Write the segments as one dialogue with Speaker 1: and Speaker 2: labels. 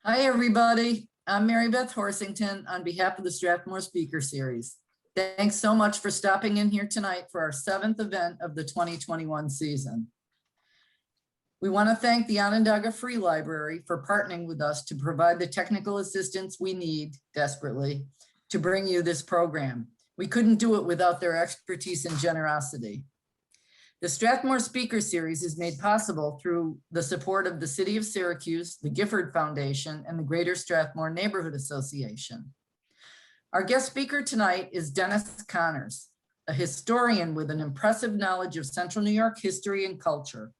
Speaker 1: Hi, everybody. I'm Mary Beth Horsington on behalf of the Strathmore Speaker Series. Thanks so much for stopping in here tonight for our 7th event of the 2021 season. We want to thank the Onondaga Free Library for partnering with us to provide the technical assistance we need desperately to bring you this program. We couldn't do it without their expertise and generosity. The Strathmore Speaker Series is made possible through the support of the City of Syracuse, the Gifford Foundation, and the Greater Strathmore Neighborhood Association. Our guest speaker tonight is Dennis Connors, a historian with an impressive knowledge of Central New York history and culture.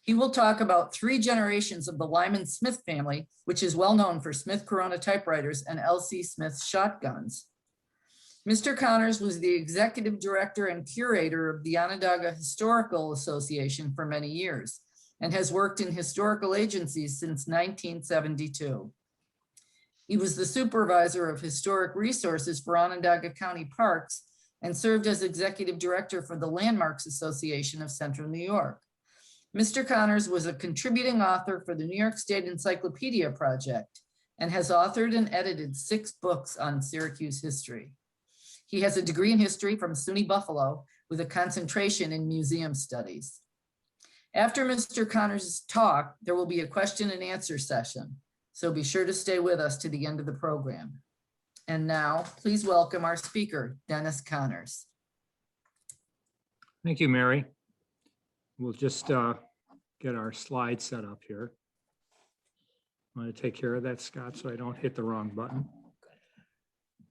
Speaker 1: He will talk about 3 generations of the Lyman Smith family, which is well known for SmithCorona typewriters and L.C. Smith shotguns. Mr. Connors was the executive director and curator of the Onondaga Historical Association for many years and has worked in historical agencies since 1972. He was the supervisor of historic resources for Onondaga County Parks and served as executive director for the Landmarks Association of Central New York. Mr. Connors was a contributing author for the New York State Encyclopedia Project and has authored and edited 6 books on Syracuse history. He has a degree in history from SUNY Buffalo with a concentration in museum studies. After Mr. Connors' talk, there will be a question and answer session, so be sure to stay with us to the end of the program. And now, please welcome our speaker, Dennis Connors.
Speaker 2: Thank you, Mary. We'll just get our slide set up here. I'm going to take care of that, Scott, so I don't hit the wrong button.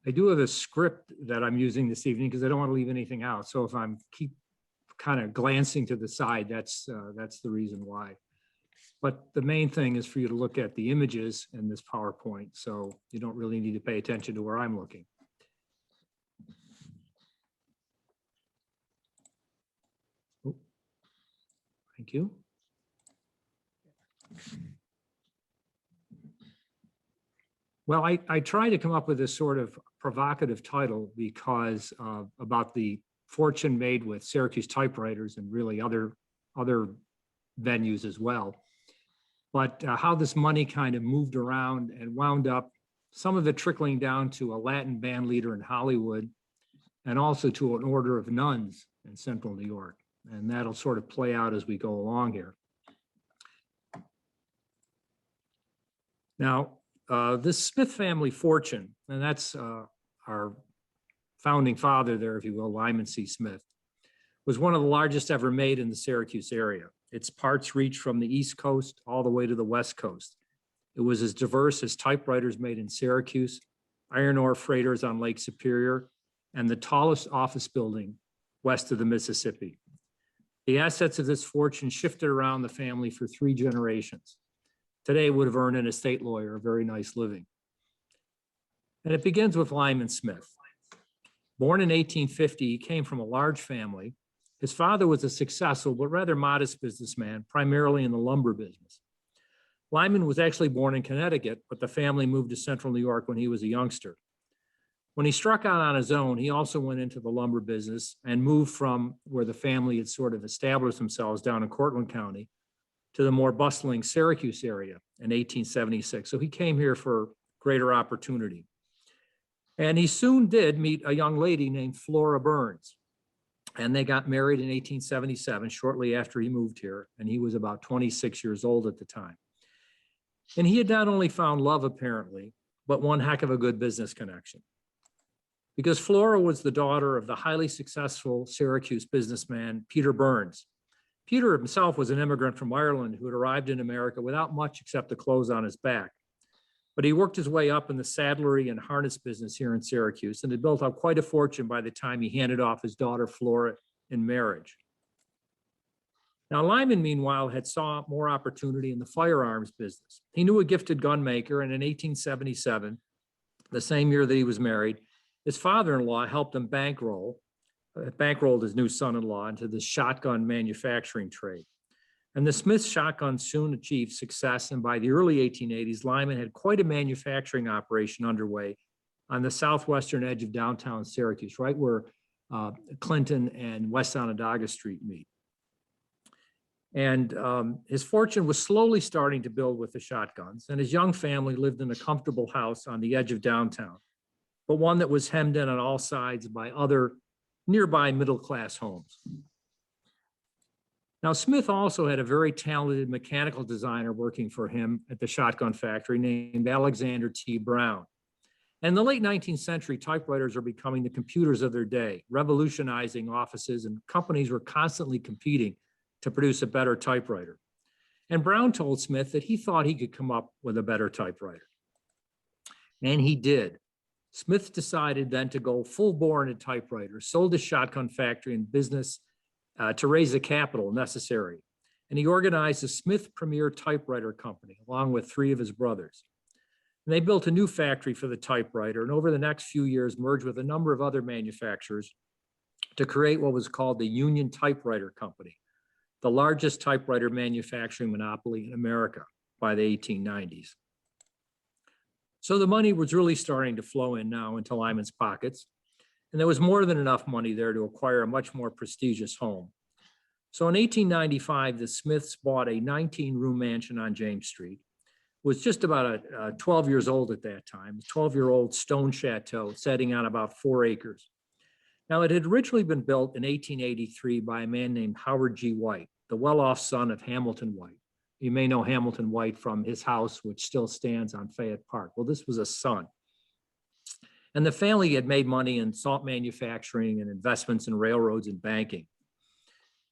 Speaker 2: I do have a script that I'm using this evening because I don't want to leave anything out. So if I'm keep kind of glancing to the side, that's the reason why. But the main thing is for you to look at the images in this PowerPoint, so you don't really need to pay attention to where I'm looking. Oh, thank you. Well, I tried to come up with this sort of provocative title because about the fortune made with Syracuse typewriters and really other venues as well. But how this money kind of moved around and wound up, some of it trickling down to a Latin band leader in Hollywood and also to an order of nuns in Central New York. And that'll sort of play out as we go along here. Now, this Smith family fortune, and that's our founding father there, if you will, Lyman C. Smith, was one of the largest ever made in the Syracuse area. Its parts reached from the East Coast all the way to the West Coast. It was as diverse as typewriters made in Syracuse, iron ore freighters on Lake Superior, and the tallest office building west of the Mississippi. The assets of this fortune shifted around the family for 3 generations. Today would have earned an estate lawyer a very nice living. And it begins with Lyman Smith. Born in 1850, he came from a large family. His father was a successful but rather modest businessman, primarily in the lumber business. Lyman was actually born in Connecticut, but the family moved to Central New York when he was a youngster. When he struck out on his own, he also went into the lumber business and moved from where the family had sort of established themselves down in Cortland County to the more bustling Syracuse area in 1876. So he came here for greater opportunity. And he soon did meet a young lady named Flora Burns. And they got married in 1877, shortly after he moved here. And he was about 26 years old at the time. And he had not only found love, apparently, but one heck of a good business connection. Because Flora was the daughter of the highly successful Syracuse businessman, Peter Burns. Peter himself was an immigrant from Ireland who had arrived in America without much except the clothes on his back. But he worked his way up in the saddlery and harness business here in Syracuse and had built up quite a fortune by the time he handed off his daughter Flora in marriage. Now, Lyman, meanwhile, had saw more opportunity in the firearms business. He knew a gifted gunmaker, and in 1877, the same year that he was married, his father-in-law helped him bankrolled his new son-in-law into the shotgun manufacturing trade. And the Smith shotgun soon achieved success, and by the early 1880s, Lyman had quite a manufacturing operation underway on the southwestern edge of downtown Syracuse, right where Clinton and West Onondaga Street meet. And his fortune was slowly starting to build with the shotguns, and his young family lived in a comfortable house on the edge of downtown, but one that was hemmed in on all sides by other nearby middle-class homes. Now, Smith also had a very talented mechanical designer working for him at the shotgun factory named Alexander T. Brown. In the late 19th century, typewriters were becoming the computers of their day, revolutionizing offices, and companies were constantly competing to produce a better typewriter. And Brown told Smith that he thought he could come up with a better typewriter. And he did. Smith decided then to go full bore into typewriters, sold his shotgun factory and business to raise the capital necessary. And he organized the Smith Premier Typewriter Company, along with 3 of his brothers. And they built a new factory for the typewriter, and over the next few years merged with a number of other manufacturers to create what was called the Union Typewriter Company, the largest typewriter manufacturing monopoly in America by the 1890s. So the money was really starting to flow in now into Lyman's pockets, and there was more than enough money there to acquire a much more prestigious home. So in 1895, the Smiths bought a 19-room mansion on James Street. It was just about 12 years old at that time, a 12-year-old stone chateau setting on about 4 acres. Now, it had originally been built in 1883 by a man named Howard G. White, the well-off son of Hamilton White. You may know Hamilton White from his house, which still stands on Fayette Park. Well, this was a son. And the family had made money in salt manufacturing and investments in railroads and banking.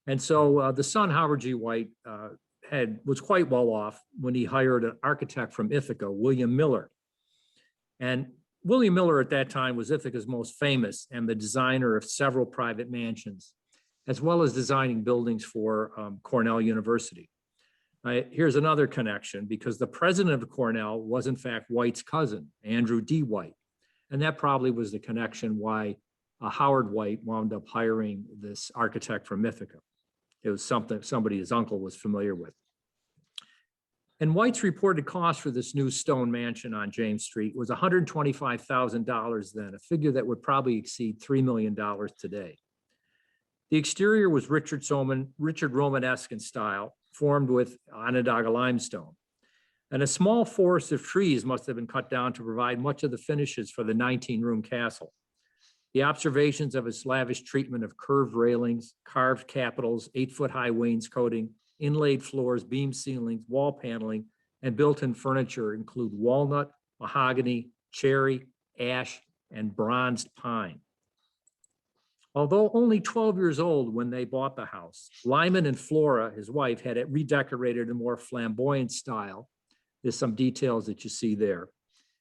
Speaker 2: And so the son, Howard G. White, was quite well off when he hired an architect from Ithaca, William Miller. And William Miller at that time was Ithaca's most famous and the designer of several private mansions, as well as designing buildings for Cornell University. Here's another connection, because the president of Cornell was in fact White's cousin, Andrew D. White. And that probably was the connection why Howard White wound up hiring this architect from Ithaca. It was somebody his uncle was familiar with. And White's reported cost for this new stone mansion on James Street was $125,000 then, a figure that would probably exceed $3 million today. The exterior was Richard Romanesque in style, formed with Onondaga limestone. And a small forest of trees must have been cut down to provide much of the finishes for the 19-room castle. The observations of its lavish treatment of curved railings, carved capitals, 8-foot-high wainscoting, inlaid floors, beam ceilings, wall paneling, and built-in furniture include walnut, mahogany, cherry, ash, and bronzed pine. Although only 12 years old when they bought the house, Lyman and Flora, his wife, had it redecorated in a more flamboyant style. There's some details that you see there.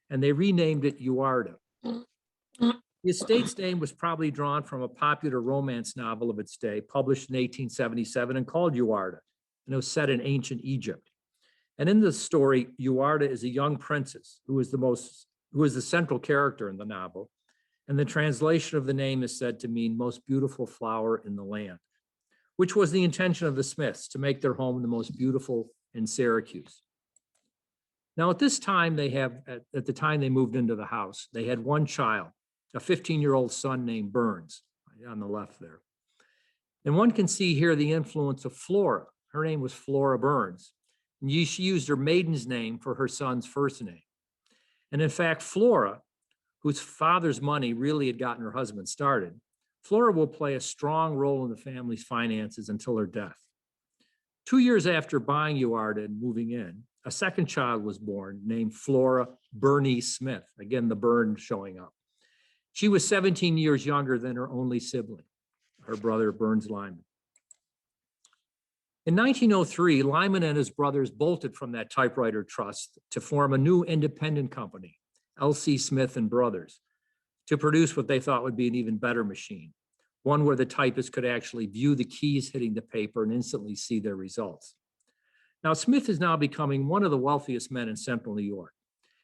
Speaker 2: And they renamed it Uarta. The estate's name was probably drawn from a popular romance novel of its day, published in 1877 and called Uarta, and it was set in ancient Egypt. And in the story, Uarta is a young princess who is the central character in the novel. And the translation of the name is said to mean most beautiful flower in the land, which was the intention of the Smiths, to make their home the most beautiful in Syracuse. Now, at this time, at the time they moved into the house, they had one child, a 15-year-old son named Burns, on the left there. And one can see here the influence of Flora. Her name was Flora Burns. And she used her maiden's name for her son's first name. And in fact, Flora, whose father's money really had gotten her husband started, Flora will play a strong role in the family's finances until her death. 2 years after buying Uarta and moving in, a second child was born named Flora Bernice Smith. Again, the Bern showing up. She was 17 years younger than her only sibling, her brother Burns Lyman. In 1903, Lyman and his brothers bolted from that typewriter trust to form a new independent company, L.C. Smith and Brothers, to produce what they thought would be an even better machine, one where the typist could actually view the keys hitting the paper and instantly see their results. Now, Smith is now becoming one of the wealthiest men in central New York.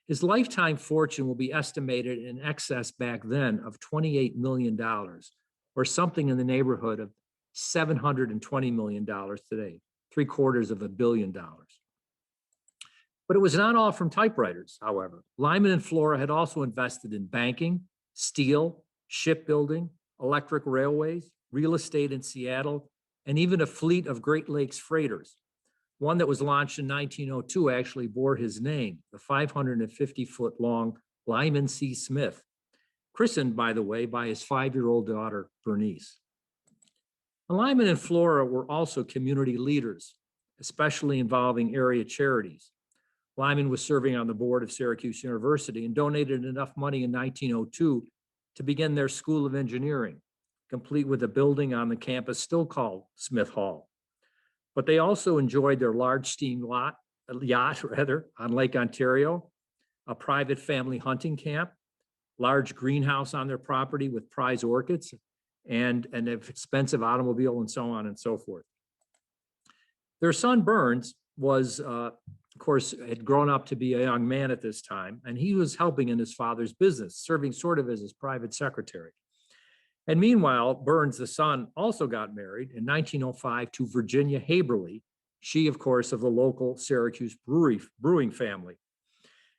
Speaker 2: His lifetime fortune will be estimated in excess back then of $28 million, or something in the neighborhood of $720 million today, $750 million. But it was not all from typewriters, however. Lyman and Flora had also invested in banking, steel, shipbuilding, electric railways, real estate in Seattle, and even a fleet of Great Lakes freighters. One that was launched in 1902 actually bore his name, the 550-foot-long Lyman Smith, christened, by the way, by his 5-year-old daughter, Bernice. Lyman and Flora were also community leaders, especially involving area charities. Lyman was serving on the board of Syracuse University and donated enough money in 1902 to begin their School of Engineering, complete with a building on the campus still called Smith Hall. But they also enjoyed their large steam yacht on Lake Ontario, a private family hunting camp, large greenhouse on their property with prize orchids, and an expensive automobile, and so on and so forth. Their son Burns was, of course, had grown up to be a young man at this time, and he was helping in his father's business, serving sort of as his private secretary. And meanwhile, Burns, the son, also got married in 1905 to Virginia Haberly, she, of course, of the local Syracuse brewing family.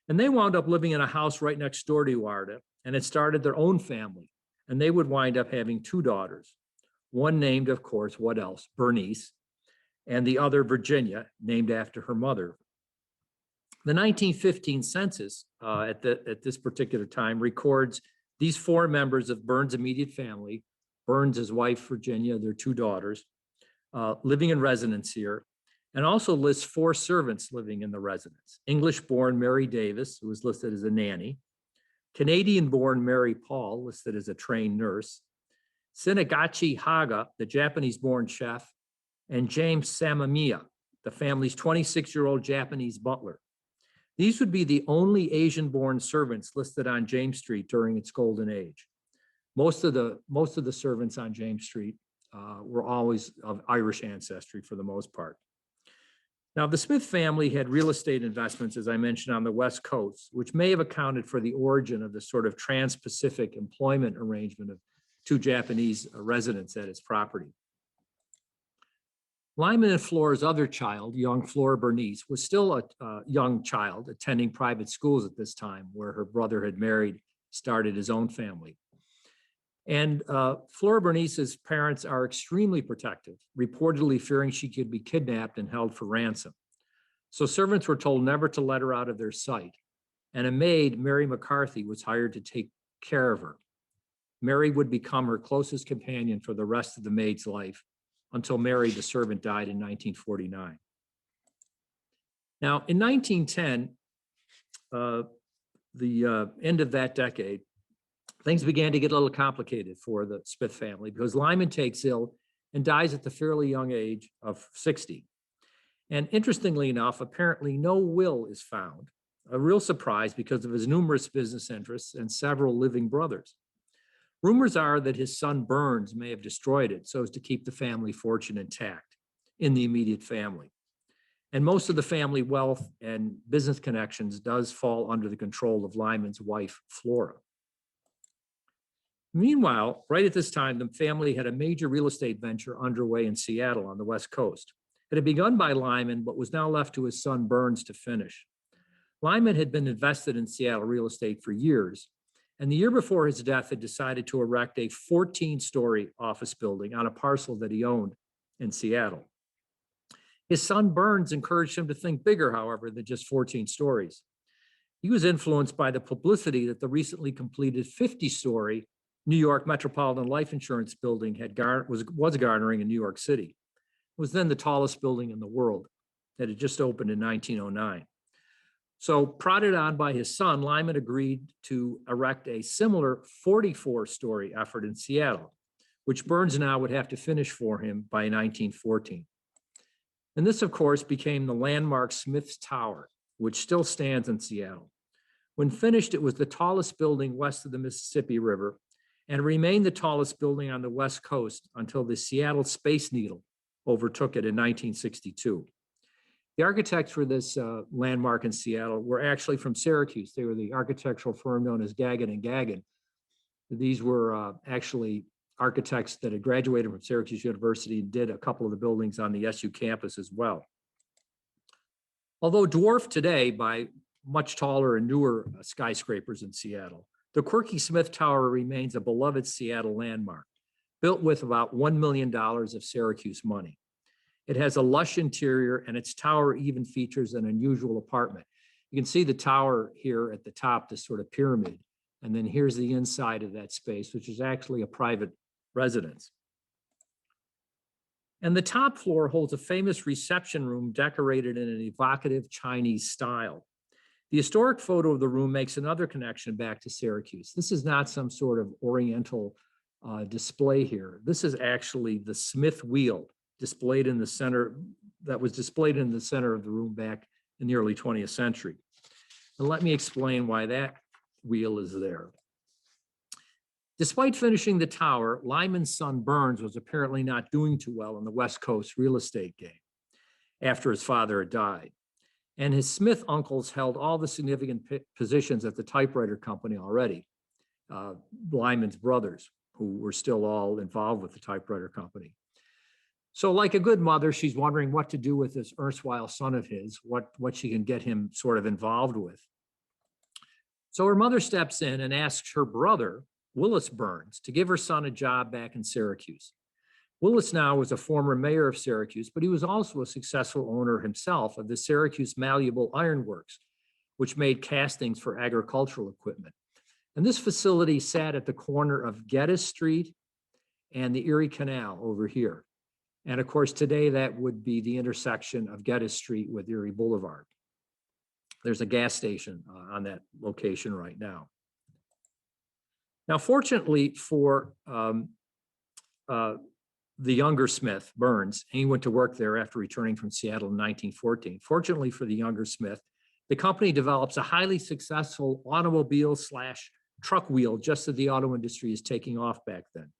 Speaker 2: And they wound up living in a house right next door to Uarta, and had started their own family. And they would wind up having 2 daughters, one named, of course, what else? Bernice, and the other Virginia, named after her mother. The 1915 census at this particular time records these 4 members of Burns' immediate family, Burns, his wife, Virginia, their 2 daughters, living in residence here, and also lists 4 servants living in the residence. English-born Mary Davis, who was listed as a nanny, Canadian-born Mary Paul, listed as a trained nurse, Sinagachi Haga, the Japanese-born chef, and James Samamiya, the family's 26-year-old Japanese butler. These would be the only Asian-born servants listed on James Street during its golden age. Most of the servants on James Street were always of Irish ancestry for the most part. Now, the Smith family had real estate investments, as I mentioned, on the West Coast, which may have accounted for the origin of the sort of trans-Pacific employment arrangement of 2 Japanese residents at its property. Lyman and Flora's other child, young Flora Bernice, was still a young child attending private schools at this time, where her brother had married, started his own family. And Flora Bernice's parents are extremely protective, reportedly fearing she could be kidnapped and held for ransom. So servants were told never to let her out of their sight. And a maid, Mary McCarthy, was hired to take care of her. Mary would become her closest companion for the rest of the maid's life, until Mary, the servant, died in 1949. Now, in 1910, the end of that decade, things began to get a little complicated for the Smith family because Lyman takes ill and dies at the fairly young age of 60. And interestingly enough, apparently no will is found, a real surprise because of his numerous business interests and several living brothers. Rumors are that his son Burns may have destroyed it so as to keep the family fortune intact in the immediate family. And most of the family wealth and business connections does fall under the control of Lyman's wife, Flora. Meanwhile, right at this time, the family had a major real estate venture underway in Seattle on the West Coast. It had begun by Lyman, but was now left to his son Burns to finish. Lyman had been invested in Seattle real estate for years, and the year before his death had decided to erect a 14-story office building on a parcel that he owned in Seattle. His son Burns encouraged him to think bigger, however, than just 14 stories. He was influenced by the publicity that the recently completed 50-story New York Metropolitan Life Insurance building was garnering in New York City. It was then the tallest building in the world that had just opened in 1909. So, prodded on by his son, Lyman agreed to erect a similar 44-story effort in Seattle, which Burns now would have to finish for him by 1914. And this, of course, became the landmark Smith's Tower, which still stands in Seattle. When finished, it was the tallest building west of the Mississippi River and remained the tallest building on the West Coast until the Seattle Space Needle overtook it in 1962. The architects for this landmark in Seattle were actually from Syracuse. They were the architectural firm known as Gagan and Gagan. These were actually architects that had graduated from Syracuse University and did a couple of the buildings on the SU campus as well. Although dwarfed today by much taller and newer skyscrapers in Seattle, the quirky Smith Tower remains a beloved Seattle landmark. built with about $1 million of Syracuse money. It has a lush interior, and its tower even features an unusual apartment. You can see the tower here at the top, this sort of pyramid. And then here's the inside of that space, which is actually a private residence. And the top floor holds a famous reception room decorated in an evocative Chinese style. The historic photo of the room makes another connection back to Syracuse. This is not some sort of Oriental display here. This is actually the Smith wheel displayed in the center, that was displayed in the center of the room back in the early 20th century. And let me explain why that wheel is there. Despite finishing the tower, Lyman's son Burns was apparently not doing too well in the West Coast real estate game after his father had died. And his Smith uncles held all the significant positions at the typewriter company already, Lyman's brothers, who were still all involved with the typewriter company. So like a good mother, she's wondering what to do with this erstwhile son of his, what she can get him sort of involved with. So her mother steps in and asks her brother, Willis Burns, to give her son a job back in Syracuse. Willis now was a former mayor of Syracuse, but he was also a successful owner himself of the Syracuse Malleable Ironworks, which made castings for agricultural equipment. And this facility sat at the corner of Geddes Street and the Erie Canal over here. And of course, today that would be the intersection of Geddes Street with Erie Boulevard. There's a gas station on that location right now. Now, fortunately for the younger Smith, Burns, he went to work there after returning from Seattle in 1914. Fortunately for the younger Smith, the company develops a highly successful automobile / truck wheel, just as the auto industry is taking off back then.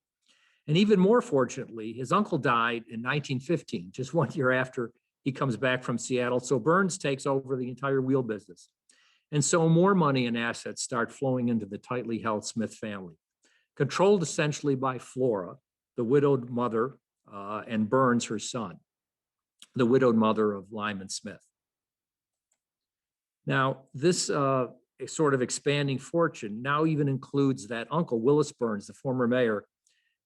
Speaker 2: And even more fortunately, his uncle died in 1915, just 1 year after he comes back from Seattle. So Burns takes over the entire wheel business. And so more money and assets start flowing into the tightly held Smith family, controlled essentially by Flora, the widowed mother, and Burns, her son, the widowed mother of Lyman Smith. Now, this sort of expanding fortune now even includes that uncle, Willis Burns, the former mayor.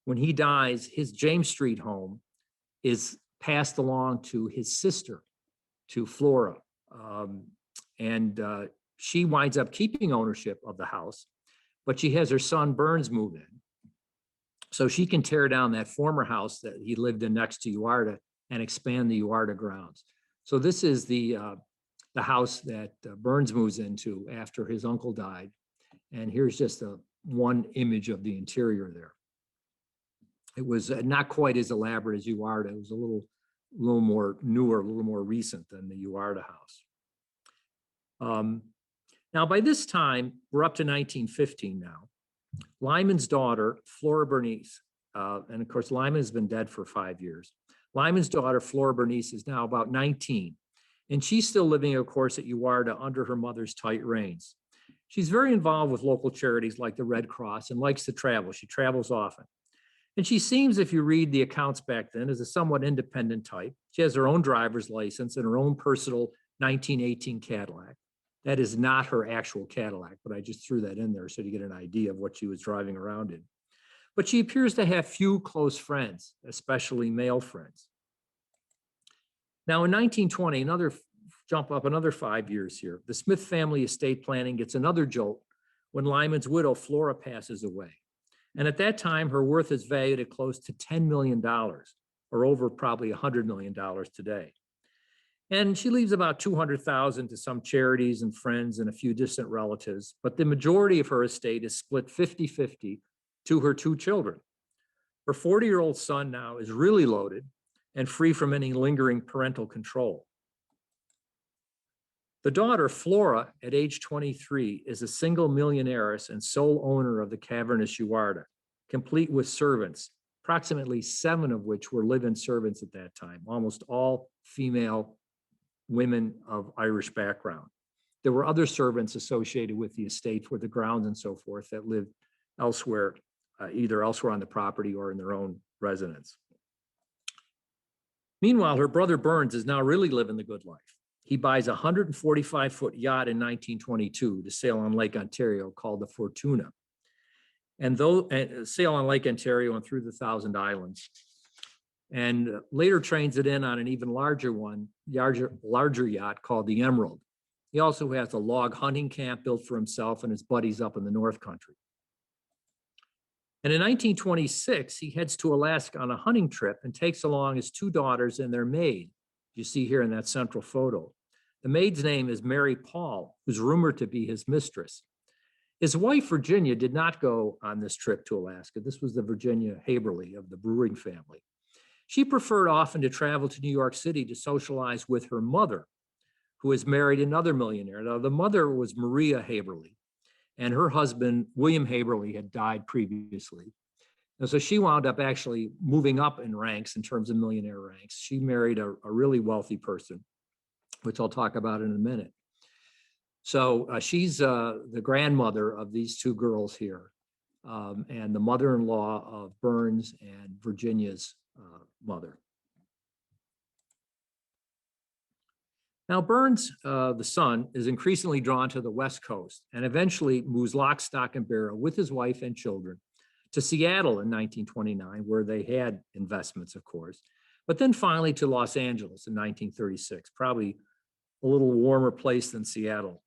Speaker 2: When he dies, his James Street home is passed along to his sister, to Flora. She winds up keeping ownership of the house, but she has her son Burns move in. So she can tear down that former house that he lived in next to Uarta and expand the Uarta grounds. So this is the house that Burns moves into after his uncle died. And here's just one image of the interior there. It was not quite as elaborate as Uarta. It was a little more newer, a little more recent than the Uarta house. Now, by this time, we're up to 1915 now. Lyman's daughter, Flora Bernice, and of course, Lyman has been dead for 5 years. Lyman's daughter, Flora Bernice, is now about 19, and she's still living, of course, at Uarta under her mother's tight reins. She's very involved with local charities like the Red Cross and likes to travel. She travels often. And she seems, if you read the accounts back then, as a somewhat independent type. She has her own driver's license and her own personal 1918 Cadillac. That is not her actual Cadillac, but I just threw that in there so you get an idea of what she was driving around in. But she appears to have few close friends, especially male friends. Now in 1920, jump up another 5 years here, the Smith family estate planning gets another jolt when Lyman's widow, Flora, passes away. And at that time, her worth is valued at close to $10 million, or over probably $100 million today. And she leaves about $200,000 to some charities and friends and a few distant relatives, but the majority of her estate is split 50-50 to her two children. Her 40-year-old son now is really loaded and free from any lingering parental control. The daughter, Flora, at age 23, is a single millionairess and sole owner of the Cavanaugh Uarta, complete with servants, approximately 7 of which were live-in servants at that time, almost all female women of Irish background. There were other servants associated with the estate for the grounds and so forth that lived elsewhere, either elsewhere on the property or in their own residence. Meanwhile, her brother Burns is now really living the good life. He buys a 145-foot yacht in 1922 to sail on Lake Ontario called the Fortuna. and sail on Lake Ontario and through the Thousand Islands. And later trains it in on an even larger one, larger yacht called the Emerald. He also has a log hunting camp built for himself and his buddies up in the North Country. And in 1926, he heads to Alaska on a hunting trip and takes along his two daughters and their maid, you see here in that central photo. The maid's name is Mary Paul, who's rumored to be his mistress. His wife, Virginia, did not go on this trip to Alaska. This was the Virginia Haberly of the brewing family. She preferred often to travel to New York City to socialize with her mother, who has married another millionaire. Now, the mother was Maria Haberly, and her husband, William Haberly, had died previously. And so she wound up actually moving up in ranks in terms of millionaire ranks. She married a really wealthy person, which I'll talk about in a minute. So she's the grandmother of these two girls here, and the mother-in-law of Burns and Virginia's mother. Now, Burns, the son, is increasingly drawn to the West Coast and eventually moves lock, stock, and barrel with his wife and children to Seattle in 1929, where they had investments, of course, but then finally to Los Angeles in 1936, probably a little warmer place than Seattle.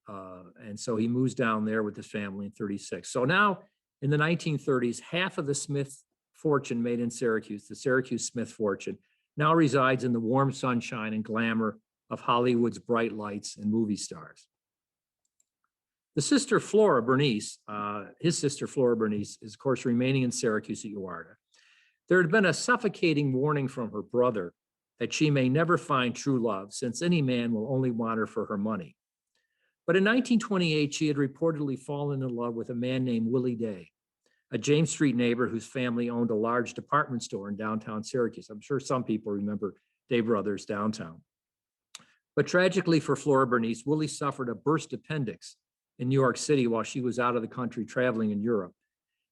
Speaker 2: And so he moves down there with his family in 36. So now in the 1930s, half of the Smith fortune made in Syracuse, the Syracuse Smith fortune, now resides in the warm sunshine and glamour of Hollywood's bright lights and movie stars. The sister Flora Bernice, his sister Flora Bernice, is of course remaining in Syracuse at Uarta. There had been a suffocating warning from her brother that she may never find true love, since any man will only want her for her money. But in 1928, she had reportedly fallen in love with a man named Willie Day, a James Street neighbor whose family owned a large department store in downtown Syracuse. I'm sure some people remember Day Brothers downtown. But tragically for Flora Bernice, Willie suffered a burst appendix in New York City while she was out of the country traveling in Europe.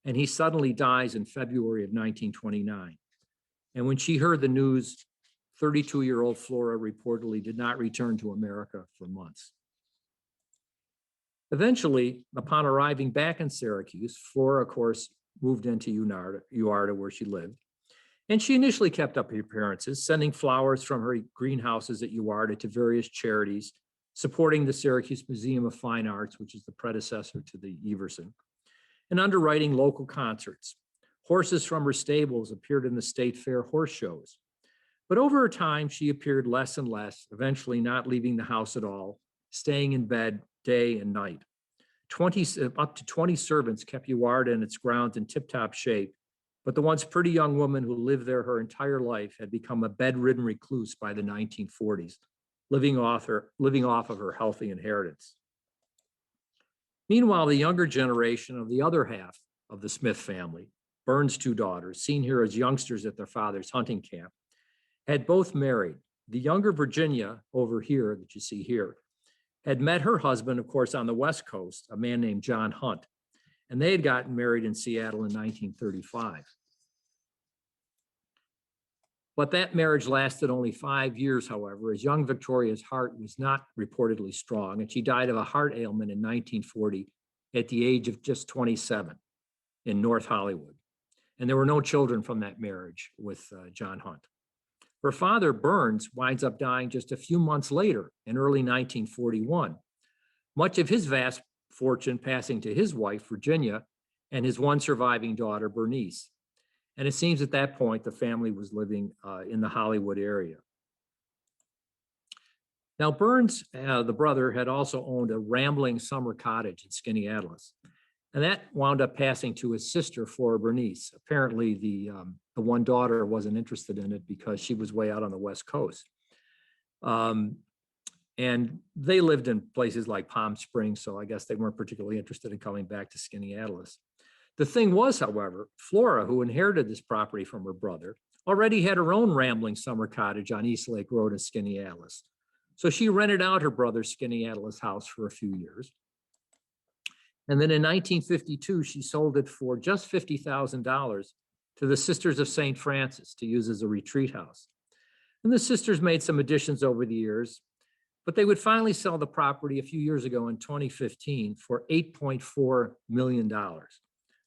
Speaker 2: And he suddenly dies in February of 1929. And when she heard the news, 32-year-old Flora reportedly did not return to America for months. Eventually, upon arriving back in Syracuse, Flora, of course, moved into Uarta, where she lived. And she initially kept up her appearances, sending flowers from her greenhouses at Uarta to various charities, supporting the Syracuse Museum of Fine Arts, which is the predecessor to the Everson, and underwriting local concerts. Horses from her stables appeared in the State Fair horse shows. But over time, she appeared less and less, eventually not leaving the house at all, staying in bed day and night. Up to 20 servants kept Uarta and its grounds in tip-top shape, but the once pretty young woman who lived there her entire life had become a bedridden recluse by the 1940s, living off of her healthy inheritance. Meanwhile, the younger generation of the other half of the Smith family, Burns' two daughters, seen here as youngsters at their father's hunting camp, had both married. The younger Virginia, over here that you see here, had met her husband, of course, on the West Coast, a man named John Hunt, and they had gotten married in Seattle in 1935. But that marriage lasted only 5 years, however, as young Victoria's heart was not reportedly strong, and she died of a heart ailment in 1940 at the age of just 27 in North Hollywood. And there were no children from that marriage with John Hunt. Her father, Burns, winds up dying just a few months later in early 1941, much of his vast fortune passing to his wife, Virginia, and his one surviving daughter, Bernice. And it seems at that point, the family was living in the Hollywood area. Now, Burns, the brother, had also owned a rambling summer cottage in Skaneateles, and that wound up passing to his sister, Flora Bernice. Apparently, the one daughter wasn't interested in it because she was way out on the West Coast. And they lived in places like Palm Springs, so I guess they weren't particularly interested in coming back to Skaneateles. The thing was, however, Flora, who inherited this property from her brother, already had her own rambling summer cottage on East Lake Road in Skaneateles. So she rented out her brother's Skaneateles house for a few years. And then in 1952, she sold it for just $50,000 to the Sisters of St. Francis to use as a retreat house. And the sisters made some additions over the years, but they would finally sell the property a few years ago in 2015 for $8.4 million.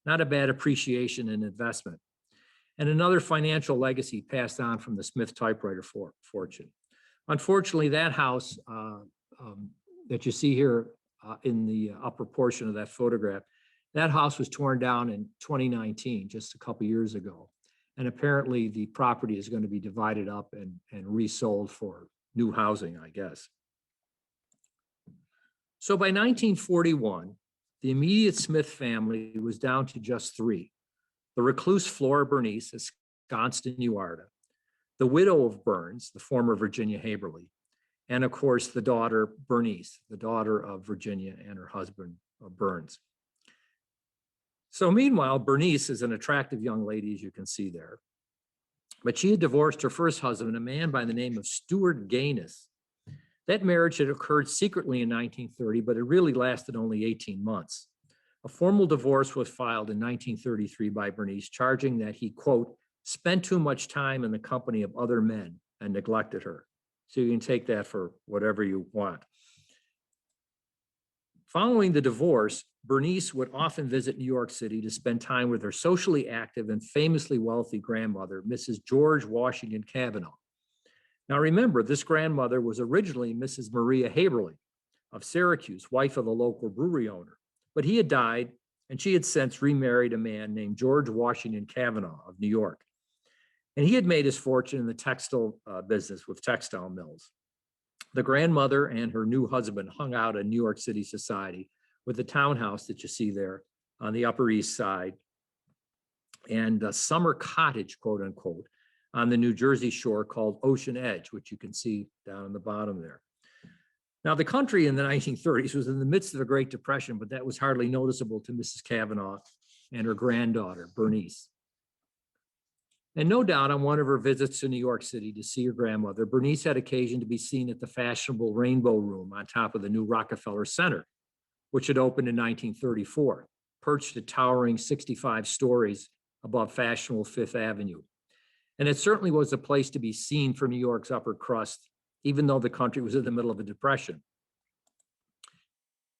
Speaker 2: Not a bad appreciation and investment. And another financial legacy passed on from the Smith typewriter fortune. Unfortunately, that house that you see here in the upper portion of that photograph, that house was torn down in 2019, just a couple years ago. And apparently the property is going to be divided up and resold for new housing, I guess. So by 1941, the immediate Smith family was down to just three: the recluse Flora Bernice, ensconced in Uarta, the widow of Burns, the former Virginia Haberly, and of course the daughter Bernice, the daughter of Virginia and her husband Burns. So meanwhile, Bernice is an attractive young lady, as you can see there, but she had divorced her first husband, a man by the name of Stuart Gaines. That marriage had occurred secretly in 1930, but it really lasted only 18 months. A formal divorce was filed in 1933 by Bernice, charging that he, quote, spent too much time in the company of other men and neglected her. So you can take that for whatever you want. Following the divorce, Bernice would often visit New York City to spend time with her socially active and famously wealthy grandmother, Mrs. George Washington Cavanaugh. Now remember, this grandmother was originally Mrs. Maria Haberly of Syracuse, wife of a local brewery owner, but he had died and she had since remarried a man named George Washington Cavanaugh of New York. And he had made his fortune in the textile business with textile mills. The grandmother and her new husband hung out in New York City society with the townhouse that you see there on the Upper East Side and a summer cottage, quote unquote, on the New Jersey shore called Ocean Edge, which you can see down in the bottom there. Now, the country in the 1930s was in the midst of a Great Depression, but that was hardly noticeable to Mrs. Cavanaugh and her granddaughter, Bernice. And no doubt on one of her visits to New York City to see her grandmother, Bernice had occasion to be seen at the fashionable Rainbow Room on top of the new Rockefeller Center, which had opened in 1934, perched at towering 65 stories above fashionable Fifth Avenue. And it certainly was a place to be seen for New York's upper crust, even though the country was in the middle of a depression.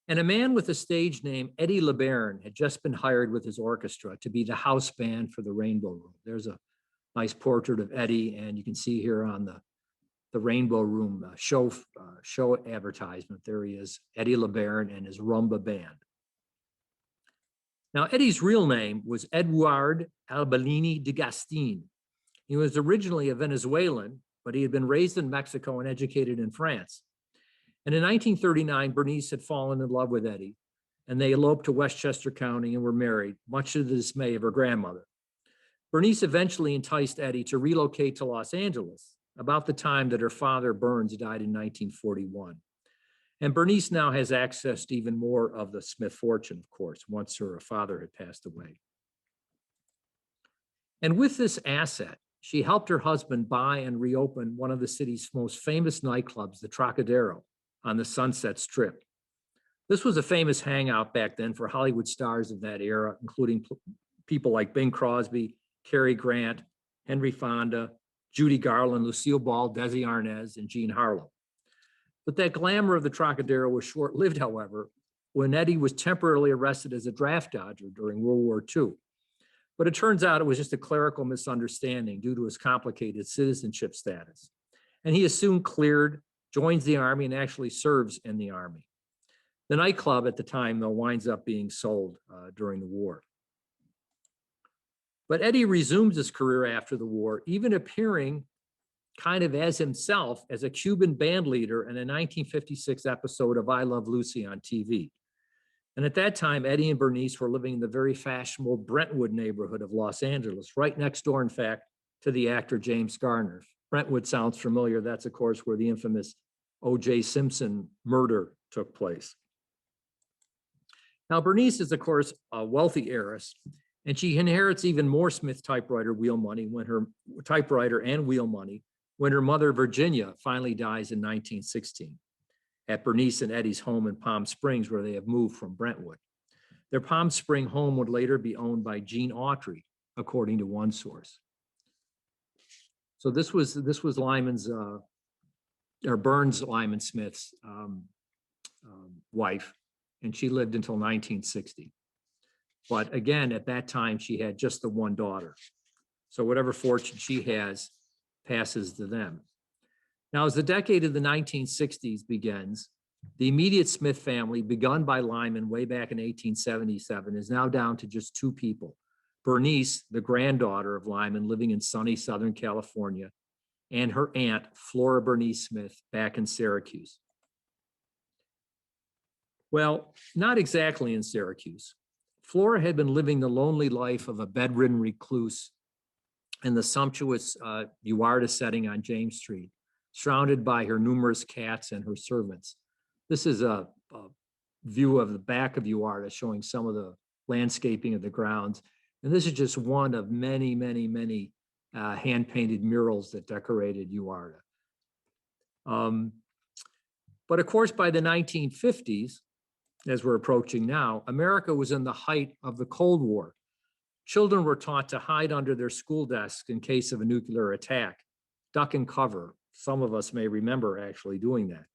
Speaker 2: And a man with a stage name, Eddie Lebaron, had just been hired with his orchestra to be the house band for the Rainbow Room. There's a nice portrait of Eddie, and you can see here on the Rainbow Room show advertisement, there he is, Eddie Lebaron and his rumba band. Now, Eddie's real name was Eduard Albellini de Gastin. He was originally a Venezuelan, but he had been raised in Mexico and educated in France. And in 1939, Bernice had fallen in love with Eddie, and they eloped to Westchester County and were married, much to the dismay of her grandmother. Bernice eventually enticed Eddie to relocate to Los Angeles about the time that her father, Burns, died in 1941. And Bernice now has access to even more of the Smith fortune, of course, once her father had passed away. And with this asset, she helped her husband buy and reopen one of the city's most famous nightclubs, the Trocadero, on the Sunset Strip. This was a famous hangout back then for Hollywood stars of that era, including people like Bing Crosby, Cary Grant, Henry Fonda, Judy Garland, Lucille Ball, Desi Arnaz, and Jean Harlow. But that glamour of the Trocadero was short-lived, however, when Eddie was temporarily arrested as a draft dodger during World War II. But it turns out it was just a clerical misunderstanding due to his complicated citizenship status. And he is soon cleared, joins the Army, and actually serves in the Army. The nightclub at the time, though, winds up being sold during the war. But Eddie resumes his career after the war, even appearing kind of as himself as a Cuban band leader in a 1956 episode of I Love Lucy on TV. And at that time, Eddie and Bernice were living in the very fashionable Brentwood neighborhood of Los Angeles, right next door, in fact, to the actor James Garner. Brentwood sounds familiar. That's, of course, where the infamous O.J. Simpson murder took place. Now, Bernice is, of course, a wealthy heiress, and she inherits even more Smith typewriter wheel money when her mother, Virginia, finally dies in 1916. At Bernice and Eddie's home in Palm Springs, where they have moved from Brentwood. Their Palm Spring home would later be owned by Gene Autry, according to one source. So this was Lyman's, or Burns Lyman Smith's wife, and she lived until 1960. But again, at that time, she had just the one daughter. So whatever fortune she has passes to them. Now, as the decade of the 1960s begins, the immediate Smith family, begun by Lyman way back in 1877, is now down to just two people. Bernice, the granddaughter of Lyman, living in sunny Southern California, and her aunt, Flora Bernice Smith, back in Syracuse. Well, not exactly in Syracuse. Flora had been living the lonely life of a bedridden recluse in the sumptuous Uarta setting on James Street, surrounded by her numerous cats and her servants. This is a view of the back of Uarta showing some of the landscaping of the grounds. And this is just one of many, many, many hand-painted murals that decorated Uarta. But of course, by the 1950s, as we're approaching now, America was in the height of the Cold War. Children were taught to hide under their school desks in case of a nuclear attack, duck and cover. Some of us may remember actually doing that.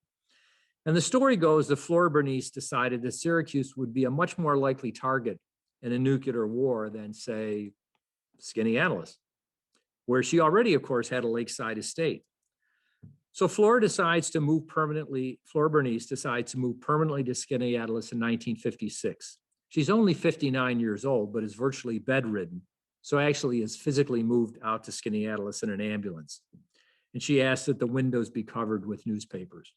Speaker 2: And the story goes that Flora Bernice decided that Syracuse would be a much more likely target in a nuclear war than, say, Skaneateles, where she already, of course, had a lakeside estate. So Flora Bernice decides to move permanently to Skaneateles in 1956. She's only 59 years old, but is virtually bedridden. So actually is physically moved out to Skaneateles in an ambulance. And she asks that the windows be covered with newspapers.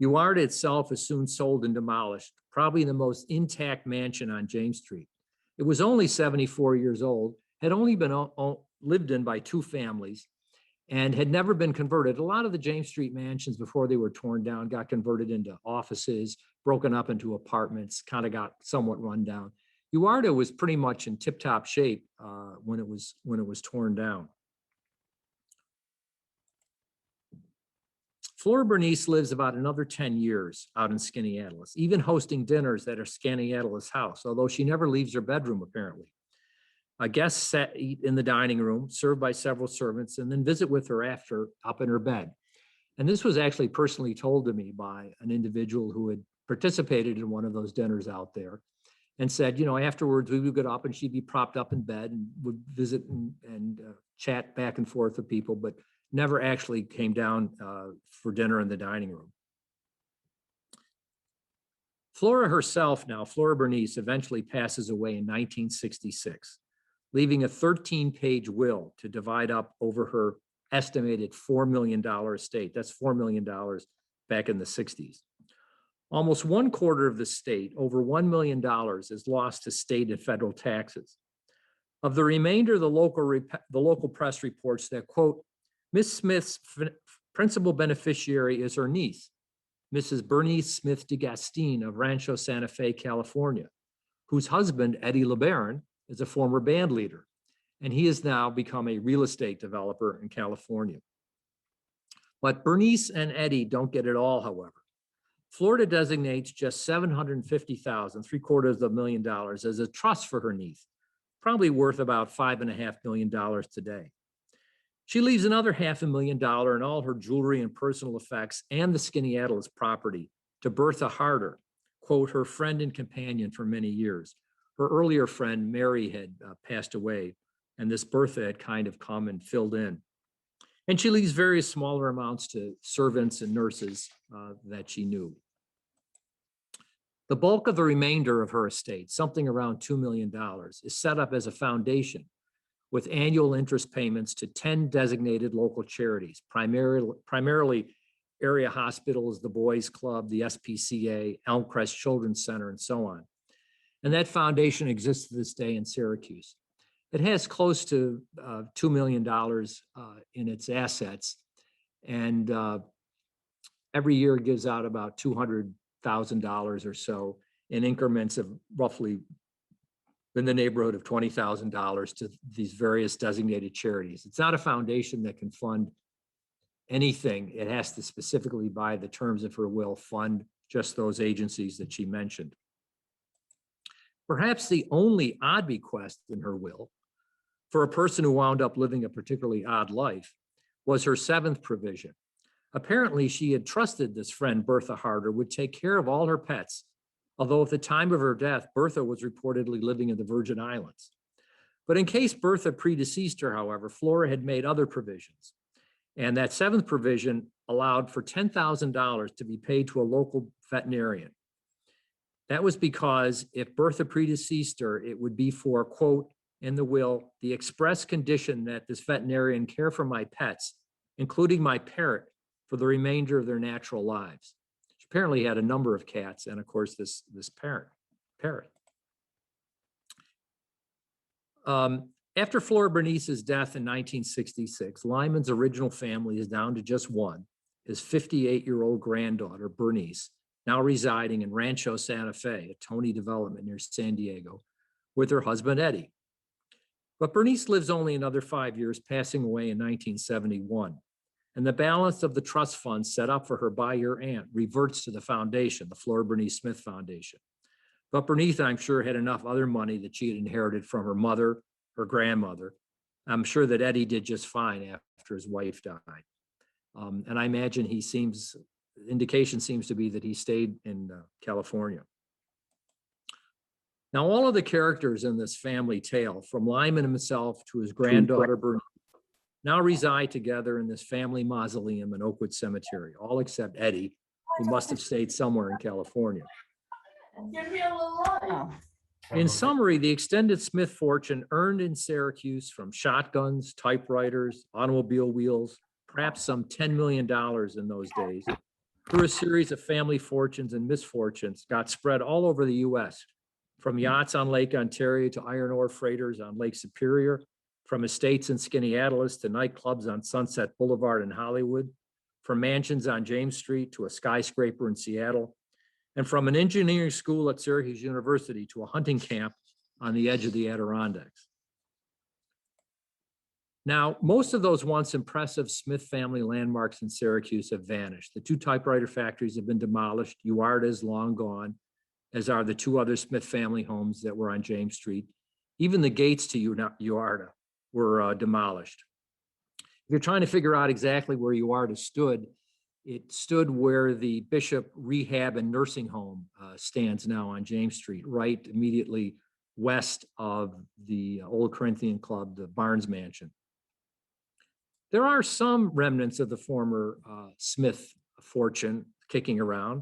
Speaker 2: Uarta itself is soon sold and demolished, probably the most intact mansion on James Street. It was only 74 years old, had only been lived in by two families, and had never been converted. A lot of the James Street mansions before they were torn down got converted into offices, broken up into apartments, kind of got somewhat run down. Uarta was pretty much in tip-top shape when it was torn down. Flora Bernice lives about another 10 years out in Skaneateles, even hosting dinners at her Skaneateles house, although she never leaves her bedroom, apparently. Guests eat in the dining room, served by several servants, and then visit with her after up in her bed. And this was actually personally told to me by an individual who had participated in one of those dinners out there and said, you know, afterwards we would get up and she'd be propped up in bed and would visit and chat back and forth with people, but never actually came down for dinner in the dining room. Flora herself now, Flora Bernice, eventually passes away in 1966. Leaving a 13-page will to divide up over her estimated $4 million estate. That's $4 million back in the 60s. Almost 1/4 of the estate, over $1 million, is lost to state and federal taxes. Of the remainder, the local press reports that, quote, Miss Smith's principal beneficiary is her niece, Mrs. Bernice Smith de Gastine of Rancho Santa Fe, California, whose husband, Eddie Lebaron, is a former band leader, and he has now become a real estate developer in California. But Bernice and Eddie don't get it all, however. Florida designates just $750,000, $750,000 as a trust for her niece, probably worth about $5.5 million today. She leaves another $500,000 and all her jewelry and personal effects and the Skaneateles property to Bertha Harder, quote, her friend and companion for many years. Her earlier friend, Mary, had passed away, and this Bertha had kind of come and filled in. And she leaves various smaller amounts to servants and nurses that she knew. The bulk of the remainder of her estate, something around $2 million, is set up as a foundation with annual interest payments to 10 designated local charities, primarily area hospitals, the Boys Club, the SPCA, Elmcrest Children's Center, and so on. And that foundation exists to this day in Syracuse. It has close to $2 million in its assets, and every year gives out about $200,000 or so in increments of roughly in the neighborhood of $20,000 to these various designated charities. It's not a foundation that can fund anything. It has to specifically, by the terms of her will, fund just those agencies that she mentioned. Perhaps the only odd bequest in her will, for a person who wound up living a particularly odd life, was her seventh provision. Apparently, she had trusted this friend, Bertha Harder, would take care of all her pets although at the time of her death, Bertha was reportedly living in the Virgin Islands. But in case Bertha predeceased her, however, Flora had made other provisions. And that seventh provision allowed for $10,000 to be paid to a local veterinarian. That was because if Bertha predeceased her, it would be for, quote, in the will, the express condition that this veterinarian care for my pets, including my parrot, for the remainder of their natural lives. She apparently had a number of cats and, of course, this parrot. After Flora Bernice's death in 1966, Lyman's original family is down to just one, his 58-year-old granddaughter, Bernice, now residing in Rancho Santa Fe, a Tony development near San Diego, with her husband, Eddie. But Bernice lives only another 5 years, passing away in 1971. And the balance of the trust fund set up for her by her aunt reverts to the foundation, the Flora Bernice Smith Foundation. But Bernice, I'm sure, had enough other money that she had inherited from her mother, her grandmother. I'm sure that Eddie did just fine after his wife died. And I imagine indication seems to be that he stayed in California. Now, all of the characters in this family tale, from Lyman himself to his granddaughter, Bernice, now reside together in this family mausoleum in Oakwood Cemetery, all except Eddie, who must have stayed somewhere in California. In summary, the extended Smith fortune earned in Syracuse from shotguns, typewriters, automobile wheels, perhaps some $10 million in those days, through a series of family fortunes and misfortunes, got spread all over the U.S., from yachts on Lake Ontario to iron ore freighters on Lake Superior, from estates in Skaneateles to nightclubs on Sunset Boulevard in Hollywood, from mansions on James Street to a skyscraper in Seattle, and from an engineering school at Syracuse University to a hunting camp on the edge of the Adirondacks. Now, most of those once impressive Smith family landmarks in Syracuse have vanished. The two typewriter factories have been demolished. Uart is long gone, as are the two other Smith family homes that were on James Street. Even the gates to Urata were demolished. If you're trying to figure out exactly where Urata stood, it stood where the Bishop Rehab and Nursing Home stands now on James Street, right immediately west of the Old Corinthian Club, the Barnes Mansion. There are some remnants of the former Smith fortune kicking around.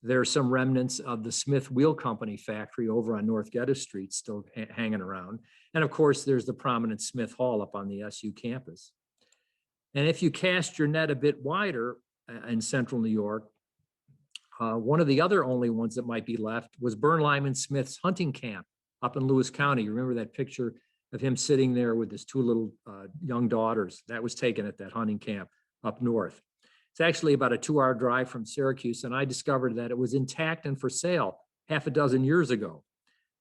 Speaker 2: There are some remnants of the Smith Wheel Company factory over on North Geddes Street still hanging around. And of course, there's the prominent Smith Hall up on the SU campus. And if you cast your net a bit wider in central New York, one of the other only ones that might be left was Lyman Smith's hunting camp up in Lewis County. You remember that picture of him sitting there with his two little young daughters? That was taken at that hunting camp up north. It's actually about a 2-hour drive from Syracuse, and I discovered that it was intact and for sale half a dozen years ago,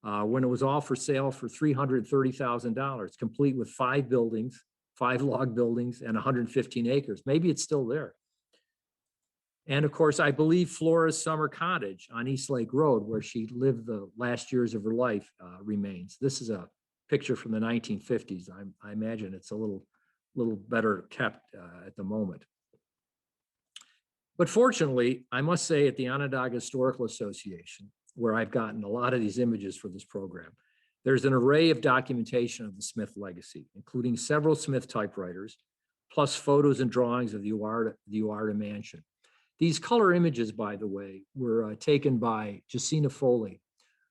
Speaker 2: when it was all for sale for $330,000, complete with 5 buildings, 5 log buildings, and 115 acres. Maybe it's still there. And of course, I believe Flora's summer cottage on East Lake Road, where she lived the last years of her life, remains. This is a picture from the 1950s. I imagine it's a little better kept at the moment. But fortunately, I must say at the Onondaga Historical Association, where I've gotten a lot of these images for this program, there's an array of documentation of the Smith legacy, including several Smith typewriters, plus photos and drawings of the Uart Mansion. These color images, by the way, were taken by Jacina Foley,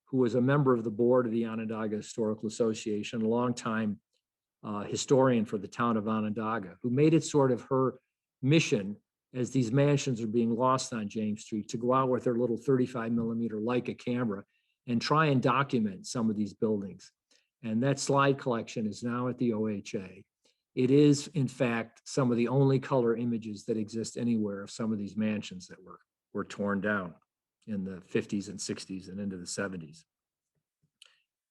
Speaker 2: who was a member of the board of the Onondaga Historical Association, a longtime historian for the town of Onondaga, who made it sort of her mission as these mansions are being lost on James Street to go out with her little 35 millimeter Leica camera and try and document some of these buildings. And that slide collection is now at the OHA. It is, in fact, some of the only color images that exist anywhere of some of these mansions that were torn down in the 50s and 60s and into the 70s.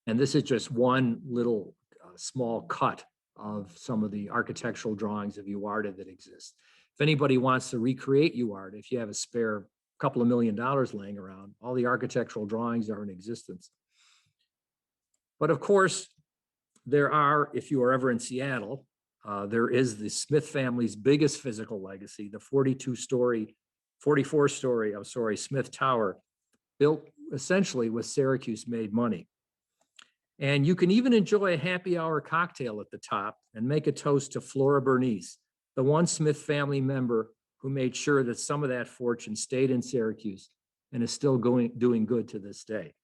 Speaker 2: And this is just one little small cut of some of the architectural drawings of Uart that exist. If anybody wants to recreate Uart, if you have a spare couple of $1 million laying around, all the architectural drawings are in existence. But of course, there are, if you are ever in Seattle, there is the Smith family's biggest physical legacy, the 44-story Smith Tower, built essentially with Syracuse made money. And you can even enjoy a happy hour cocktail at the top and make a toast to Flora Bernice, the one Smith family member who made sure that some of that fortune stayed in Syracuse and is still doing good to this day.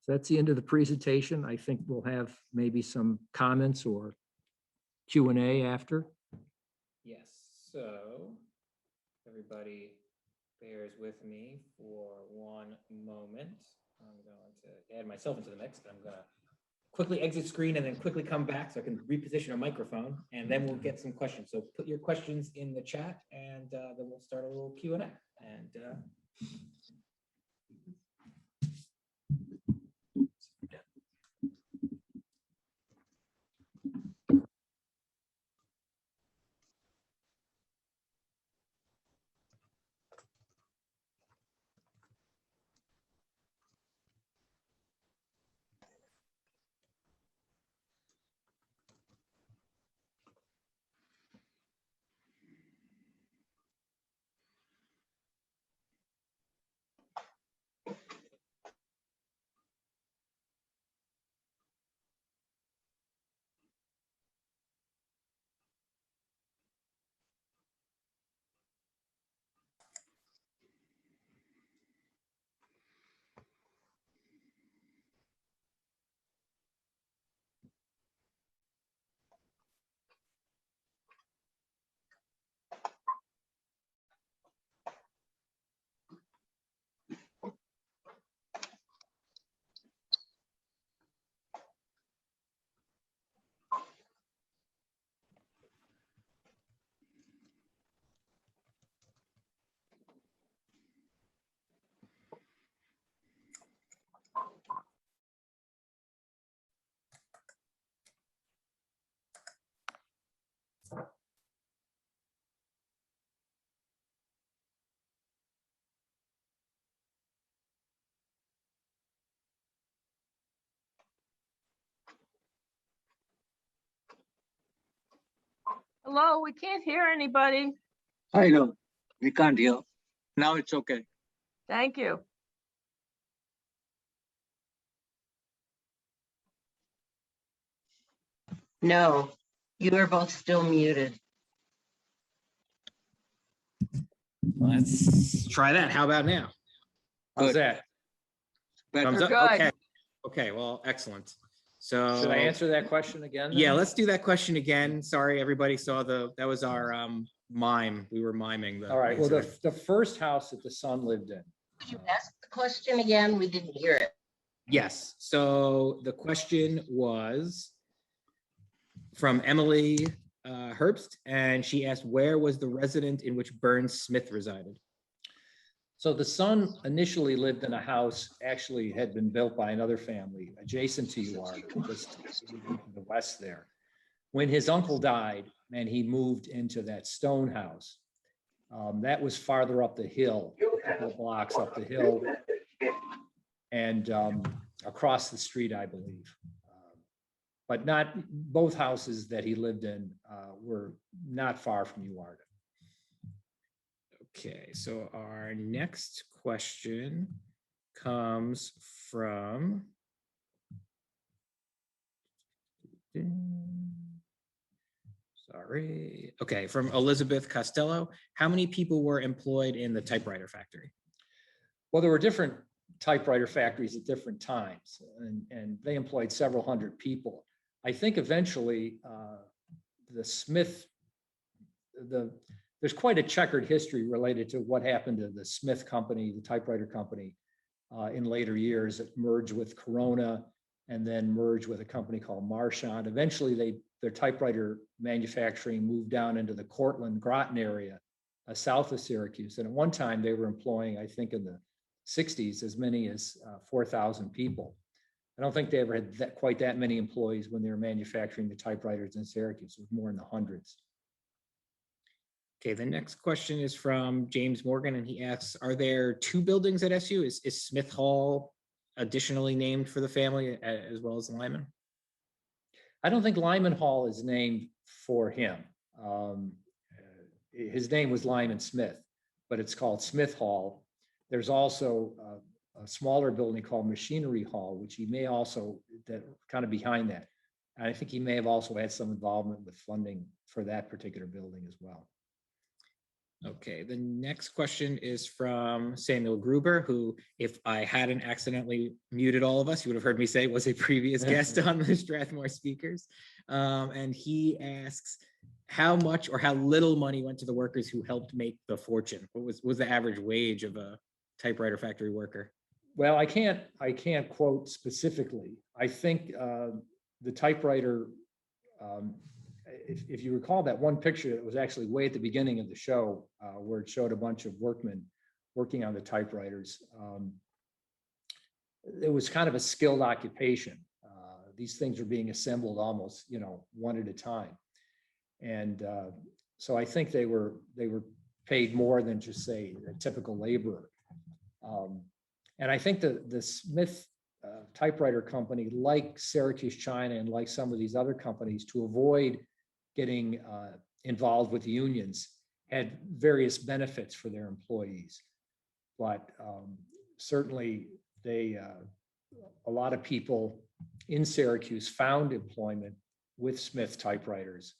Speaker 2: So that's the end of the presentation. I think we'll have maybe some comments or Q&A after.
Speaker 3: Yes, so everybody bears with me for one moment. I'm going to add myself into the mix, but I'm going to quickly exit screen and then quickly come back so I can reposition a microphone, and then we'll get some questions. So put your questions in the chat, and then we'll start a little Q&A. And
Speaker 4: Hello, we can't hear anybody.
Speaker 5: I know, we can't hear. Now it's okay.
Speaker 4: Thank you.
Speaker 6: No, you are both still muted.
Speaker 3: let's try that. How about now? How's
Speaker 5: Good.
Speaker 3: that?
Speaker 5: Better.
Speaker 3: Thumbs
Speaker 4: We're
Speaker 3: up?
Speaker 4: good.
Speaker 3: Okay. Okay, well, excellent. So
Speaker 2: Should I answer that question again? then?
Speaker 3: Yeah, let's do that question again. Sorry, everybody saw that was our mime. We were miming the.
Speaker 2: All right, well,
Speaker 3: answer.
Speaker 2: the first house that the son lived in.
Speaker 6: Could you ask the question again? We didn't hear it.
Speaker 3: Yes, so the question was from Emily Herbst, and she asked, where was the resident in which Burns Smith resided?
Speaker 2: So the son initially lived in a house, actually had been built by another family adjacent to Uart, just to the west there. When his uncle died and he moved into that stone house, that was farther up the hill, a couple of blocks up the hill and across the street, I believe. But not, both houses that he lived in were not far from Uart.
Speaker 3: Okay, so our next question comes from. Sorry. Okay, from Elizabeth Costello. How many people were employed in the typewriter factory?
Speaker 2: Well, there were different typewriter factories at different times, and they employed several hundred people. I think eventually the Smith, there's quite a checkered history related to what happened to the Smith company, the typewriter company, in later years. It merged with Corona and then merged with a company called Marchand. Eventually, their typewriter manufacturing moved down into the Cortland Groton area, south of Syracuse. And at one time, they were employing, I think in the 60s, as many as 4,000 people. I don't think they ever had quite that many employees when they were manufacturing the typewriters in Syracuse. It was more in the hundreds.
Speaker 3: Okay, the next question is from James Morgan, and he asks, are there two buildings at SU? Is Smith Hall additionally named for the family as well as Lyman?
Speaker 2: I don't think Lyman Hall is named for him. His name was Lyman Smith, but it's called Smith Hall. There's also a a smaller building called Machinery Hall, which he may also, that kind of behind that. And I think he may have also had some involvement with funding for that particular building as well.
Speaker 3: Okay, the next question is from Samuel Gruber, who, if I hadn't accidentally muted all of us, you would have heard me say was a previous guest on the Strathmore speakers. And he asks, how much or how little money went to the workers who helped make the fortune? What was the average wage of a typewriter factory worker?
Speaker 2: Well, I can't quote specifically. I think the typewriter, if you recall that one picture that was actually way at the beginning of the show, where it showed a bunch of workmen working on the typewriters, it was kind of a skilled occupation. These things are being assembled almost, one at a time. And so I think they were paid more than just, say, a typical laborer. And I think the Smith typewriter company, like Syracuse China and like some of these other companies, to avoid getting involved with the unions, had various benefits for their employees. But certainly a lot of people in Syracuse found employment with Smith typewriters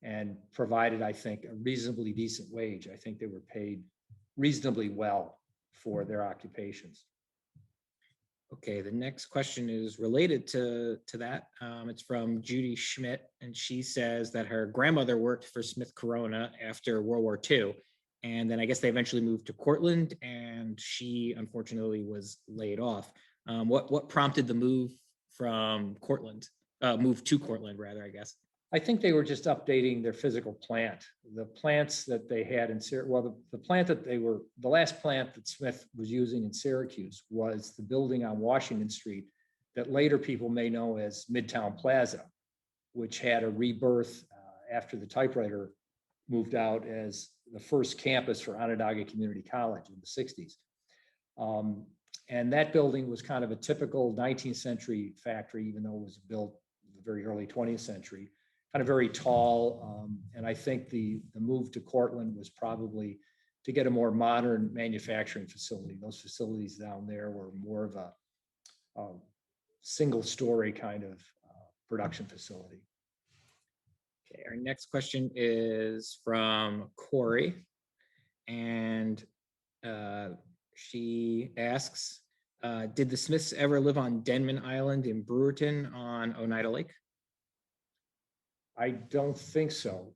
Speaker 2: and provided, I think, a reasonably decent wage. I think they were paid reasonably well for their occupations.
Speaker 3: Okay, the next question is related to that. It's from Judy Schmidt, and she says that her grandmother worked for SmithCorona after World War II. And then I guess they eventually moved to Cortland, and she unfortunately was laid off. What prompted the move from Cortland, move to Cortland rather, I guess?
Speaker 2: I think they were just updating their physical plant. The plants that they had in the plant that the last plant that Smith was using in Syracuse was the building on Washington Street that later people may know as Midtown Plaza, which had a rebirth after the typewriter moved out as the first campus for Onondaga Community College in the 60s. And that building was kind of a typical 19th century factory, even though it was built in the very early 20th century. Kind of very tall, and I think the move to Cortland was probably to get a more modern manufacturing facility. Those facilities down there were more of a single-story kind of production facility.
Speaker 3: Okay, our next question is from Corey, and she asks, did the Smiths ever live on Denman Island in Brewerton on Oneida Lake?
Speaker 2: I don't think so.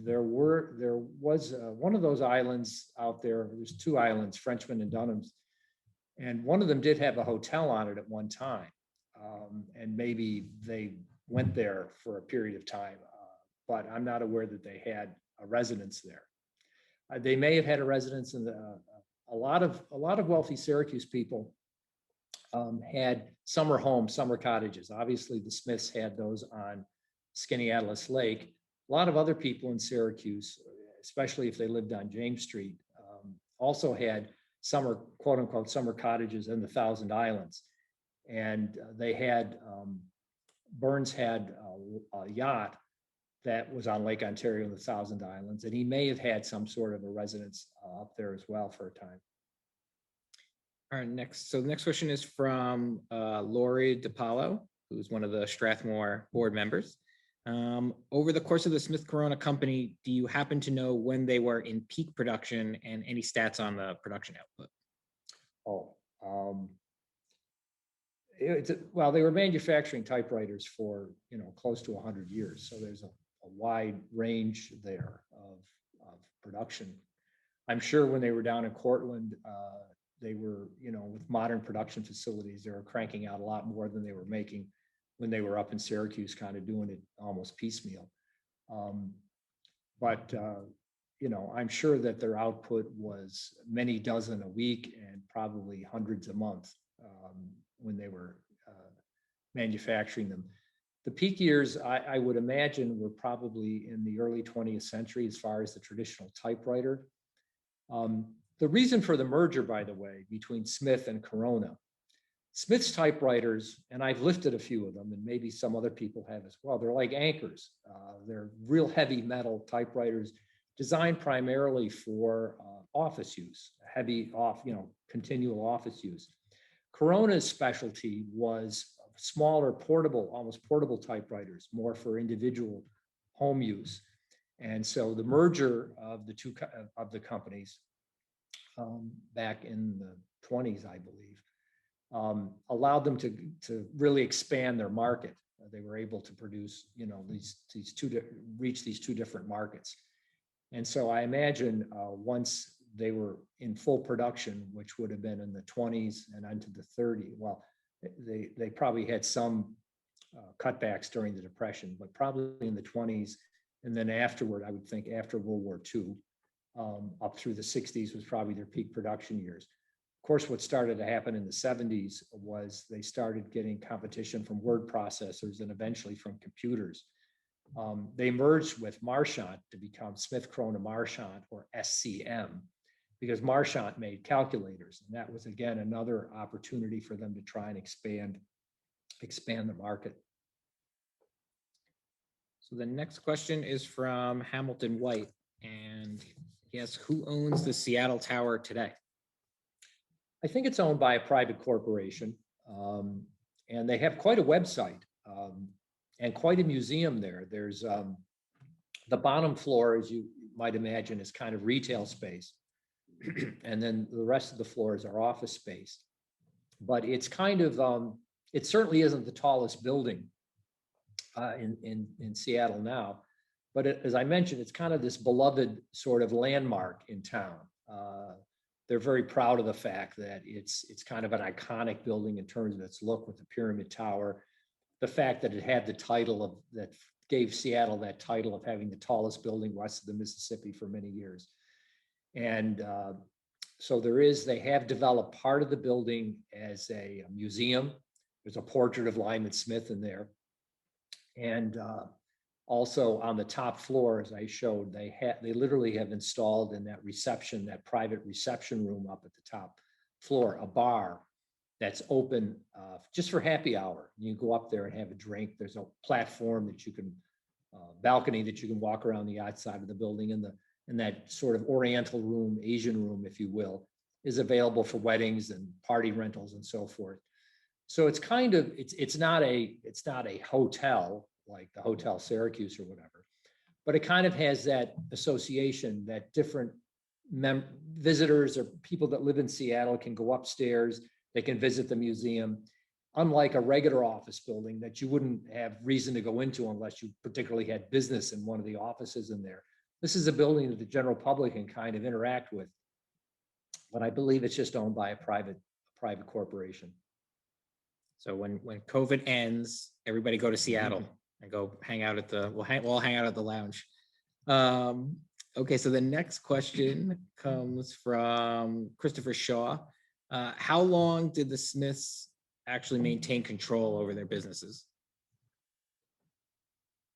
Speaker 2: There was one of those islands out there. There's two islands, Frenchman and Dunham's, and one of them did have a hotel on it at one time. And maybe they went there for a period of time, but I'm not aware that they had a residence there. They may have had a residence in a lot of wealthy Syracuse people had summer homes, summer cottages. Obviously, the Smiths had those on Skaneateles Lake. A lot of other people in Syracuse, especially if they lived on James Street, also had summer, quote unquote, summer cottages in the Thousand Islands. And they had, Burns had a yacht that was on Lake Ontario in the Thousand Islands, and he may have had some sort of a residence up there as well for a time.
Speaker 3: All right, so the next question is from Lori DiPaolo, who's one of the Strathmore board members. Over the course of the SmithCorona company, do you happen to know when they were in peak production and any stats on the production output?
Speaker 2: Well, they were manufacturing typewriters for, close to 100 years. So there's a wide range there of production. I'm sure when they were down in Cortland, they were, with modern production facilities, they were cranking out a lot more than they were making when they were up in Syracuse, kind of doing it almost piecemeal. But I'm sure that their output was many dozen a week and probably hundreds a month when they were manufacturing them. The peak years, I would imagine, were probably in the early 20th century as far as the traditional typewriter. The reason for the merger, by the way, between Smith and Corona, Smith's typewriters, and I've lifted a few of them, and maybe some other people have as well, they're like anchors. They're real heavy metal typewriters designed primarily for office use, heavy continual office use. Corona's specialty was smaller, portable, almost portable typewriters, more for individual home use. And so the merger of the two of the companies back in the 20s, I believe, allowed them to really expand their market. They were able to produce, reach these two different markets. And so I imagine once they were in full production, which would have been in the 20s and into the 30s, well, they probably had some cutbacks during the Depression, but probably in the 20s. And then afterward, I would think after World War II, up through the 60s was probably their peak production years. Of course, what started to happen in the 70s was they started getting competition from word processors and eventually from computers. They merged with Marchant to become SmithCorona Marchant, or SCM, because Marchant made calculators. And that was, again, another opportunity for them to try and expand the market.
Speaker 3: So the next question is from Hamilton White, and yes, who owns the Seattle Tower today?
Speaker 2: I think it's owned by a private corporation, and they have quite a website and quite a museum there. There's the bottom floor, as you might imagine, is kind of retail space, and then the rest of the floors are office space. But it's kind of, it certainly isn't the tallest building in Seattle now, but as I mentioned, it's kind of this beloved sort of landmark in town. They're very proud of the fact that it's kind of an iconic building in terms of its look with the Pyramid Tower. The fact that it had the title of that gave Seattle that title of having the tallest building west of the Mississippi for many years. And so they have developed part of the building as a museum. There's a portrait of Lyman Smith in there. And also on the top floor, as I showed, they literally have installed in that private reception room up at the top floor, a bar that's open just for happy hour. You can go up there and have a drink. There's a platform that you can, balcony that you can walk around the outside of the building, and that sort of Oriental room, Asian room, if you will, is available for weddings and party rentals and so forth. So it's kind of, it's not a hotel like the Hotel Syracuse or whatever, but it kind of has that association that different visitors or people that live in Seattle can go upstairs, they can visit the museum, unlike a regular office building that you wouldn't have reason to go into unless you particularly had business in one of the offices in there. This is a building that the general public can kind of interact with, but I believe it's just owned by a private corporation.
Speaker 3: So when COVID ends, everybody go to Seattle and go hang out at we'll all hang out at the lounge. Okay, so the next question comes from Christopher Shaw. How long did the Smiths actually maintain control over their businesses?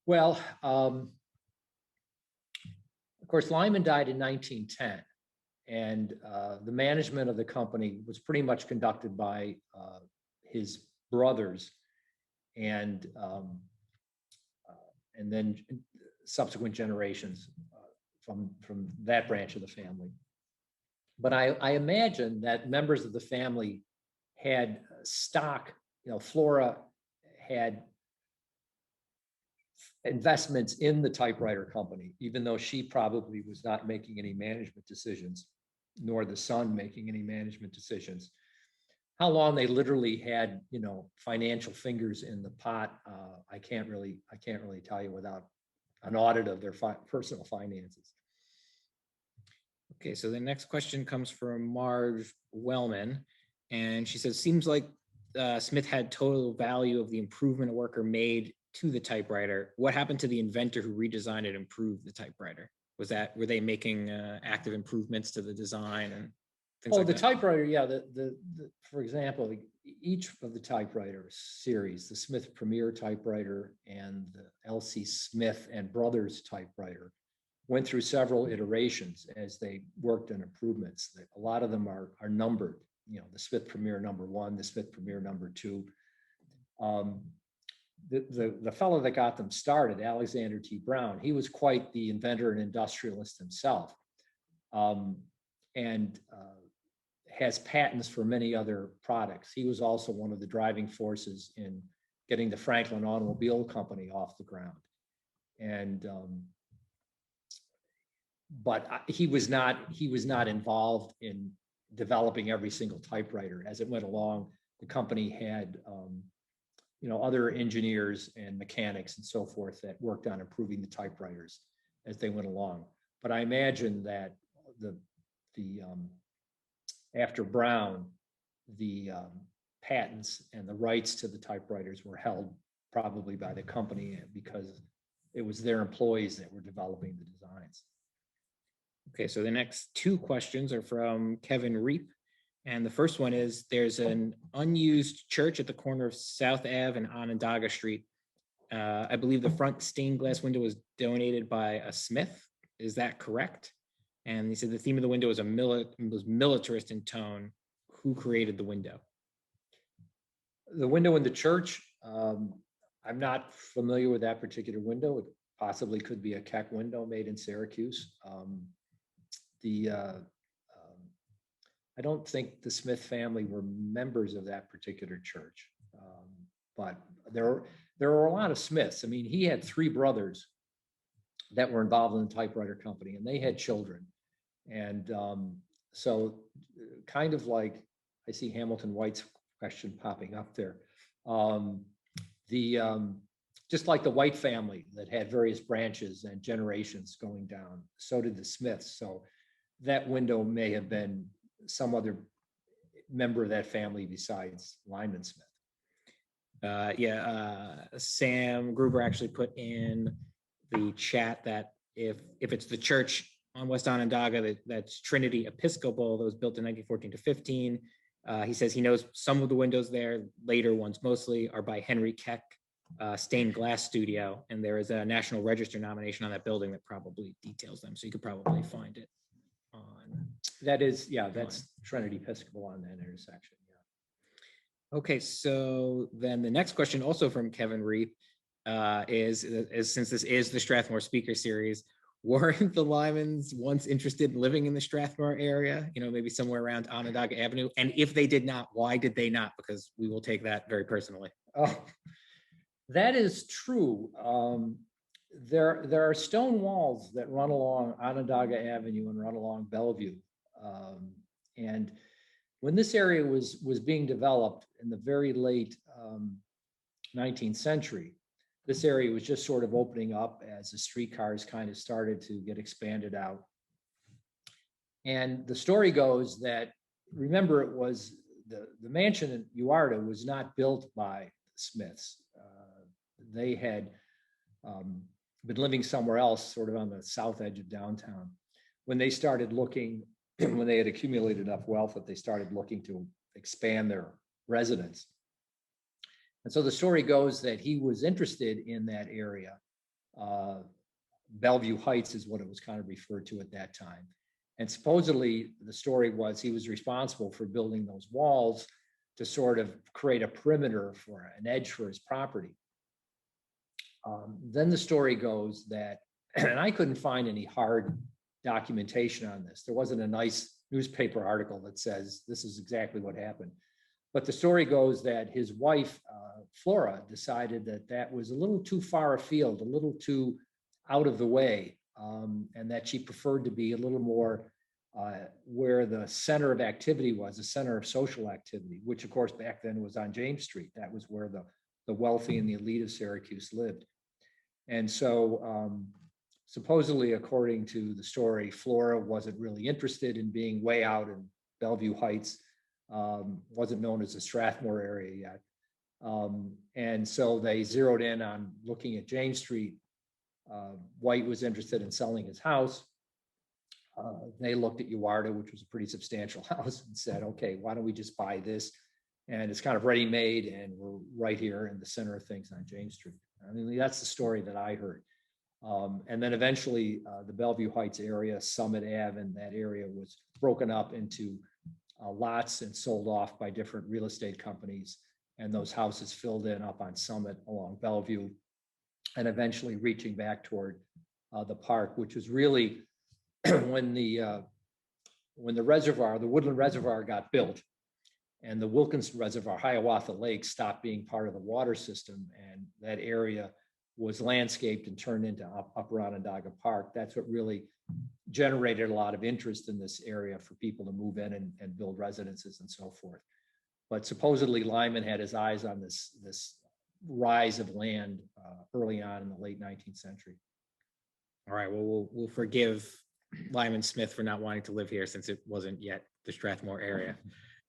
Speaker 2: Well, of course, Lyman died in 1910, and the management of the company was pretty much conducted by his brothers and then subsequent generations from that branch of the family. But I imagine that members of the family had stock. Flora had investments in the typewriter company, even though she probably was not making any management decisions, nor the son making any management decisions. How long they literally had, financial fingers in the pot, I can't really tell you without an audit of their personal finances.
Speaker 3: Okay, so the next question comes from Marge Wellman, and she says, seems like Smith had total value of the improvement a worker made to the typewriter. What happened to the inventor who redesigned and improved the typewriter? Were they making active improvements to the design and things like
Speaker 2: the
Speaker 3: that?
Speaker 2: typewriter, yeah. For example, each of the typewriter series, the Smith Premier typewriter and the LC Smith and Brothers typewriter, went through several iterations as they worked on improvements. A lot of them are numbered. The Smith Premier #1, the Smith Premier #2. The fellow that got them started, Alexander T. Brown, he was quite the inventor and industrialist himself, and has patents for many other products. He was also one of the driving forces in getting the Franklin Automobile Company off the ground. And but he was not involved in developing every single typewriter. As it went along, the company had other engineers and mechanics and so forth that worked on improving the typewriters as they went along. But I imagine that the after Brown, the patents and the rights to the typewriters were held probably by the company because it was their employees that were developing the designs.
Speaker 3: Okay, so the next two questions are from Kevin Reap. And the first one is, there's an unused church at the corner of South Ave and Onondaga Street. I believe the front stained glass window was donated by a Smith. Is that correct? And he said the theme of the window was was militarist in tone. Who created the window?
Speaker 2: The window in the church, I'm not familiar with that particular window. It possibly could be a Keck window made in Syracuse. I don't think the Smith family were members of that particular church, but there were a lot of Smiths. I mean, he had three brothers that were involved in the typewriter company, and they had children. And so kind of like, I see Hamilton White's question popping up there. Just like the White family that had various branches and generations going down, so did the Smiths. So that window may have been some other member of that family besides Lyman Smith.
Speaker 3: Sam Gruber actually put in the chat that if it's the church on West Onondaga, that's Trinity Episcopal, that was built in 1914 to 15. He says he knows some of the windows there, later ones mostly, are by Henry Keck, stained glass studio, and there is a National Register nomination on that building that probably details them, so you could probably find it on.
Speaker 2: That is, yeah, that's Trinity Episcopal on that intersection. Yeah.
Speaker 3: Okay, so then the next question, also from Kevin Reap, is since this is the Strathmore speaker series, weren't the Lymans once interested in living in the Strathmore area? Maybe somewhere around Onondaga Avenue. And if they did not, why did they not? Because we will take that very personally.
Speaker 2: Oh, that is true. There are stone walls that run along Onondaga Avenue and run along Bellevue. And when this area was being developed in the very late 19th century, this area was just sort of opening up as the streetcars kind of started to get expanded out. And the story goes that, remember, it was the mansion in Uarta was not built by Smiths. They had been living somewhere else, sort of on the south edge of downtown. When they started looking, when they had accumulated enough wealth that they started looking to expand their residence. And so the story goes that he was interested in that area. Bellevue Heights is what it was kind of referred to at that time. And supposedly the story was he was responsible for building those walls to sort of create a perimeter for an edge for his property. Then the story goes that, and I couldn't find any hard documentation on this. There wasn't a nice newspaper article that says this is exactly what happened. But the story goes that his wife, Flora, decided that that was a little too far afield, a little too out of the way, and that she preferred to be a little more where the center of activity was, the center of social activity, which of course back then was on James Street. That was where the wealthy and the elite of Syracuse lived. And so supposedly, according to the story, Flora wasn't really interested in being way out in Bellevue Heights, wasn't known as the Strathmore area yet. And so they zeroed in on looking at James Street. White was interested in selling his house. They looked at Uarta, which was a pretty substantial house, and said, okay, why don't we just buy this? And it's kind of ready-made, and we're right here in the center of things on James Street. I mean, that's the story that I heard. And then eventually the Bellevue Heights area, Summit Ave, and that area was broken up into lots and sold off by different real estate companies. And those houses filled in up on Summit along Bellevue, and eventually reaching back toward the park, which was really when the when the reservoir, the Woodland Reservoir got built and the Wilkinson Reservoir, Hiawatha Lake stopped being part of the water system, and that area was landscaped and turned into Upper Onondaga Park. That's what really generated a lot of interest in this area for people to move in and build residences and so forth. But supposedly Lyman had his eyes on this rise of land early on in the late 19th century.
Speaker 3: All right, well, we'll forgive Lyman Smith for not wanting to live here since it wasn't yet the Strathmore area.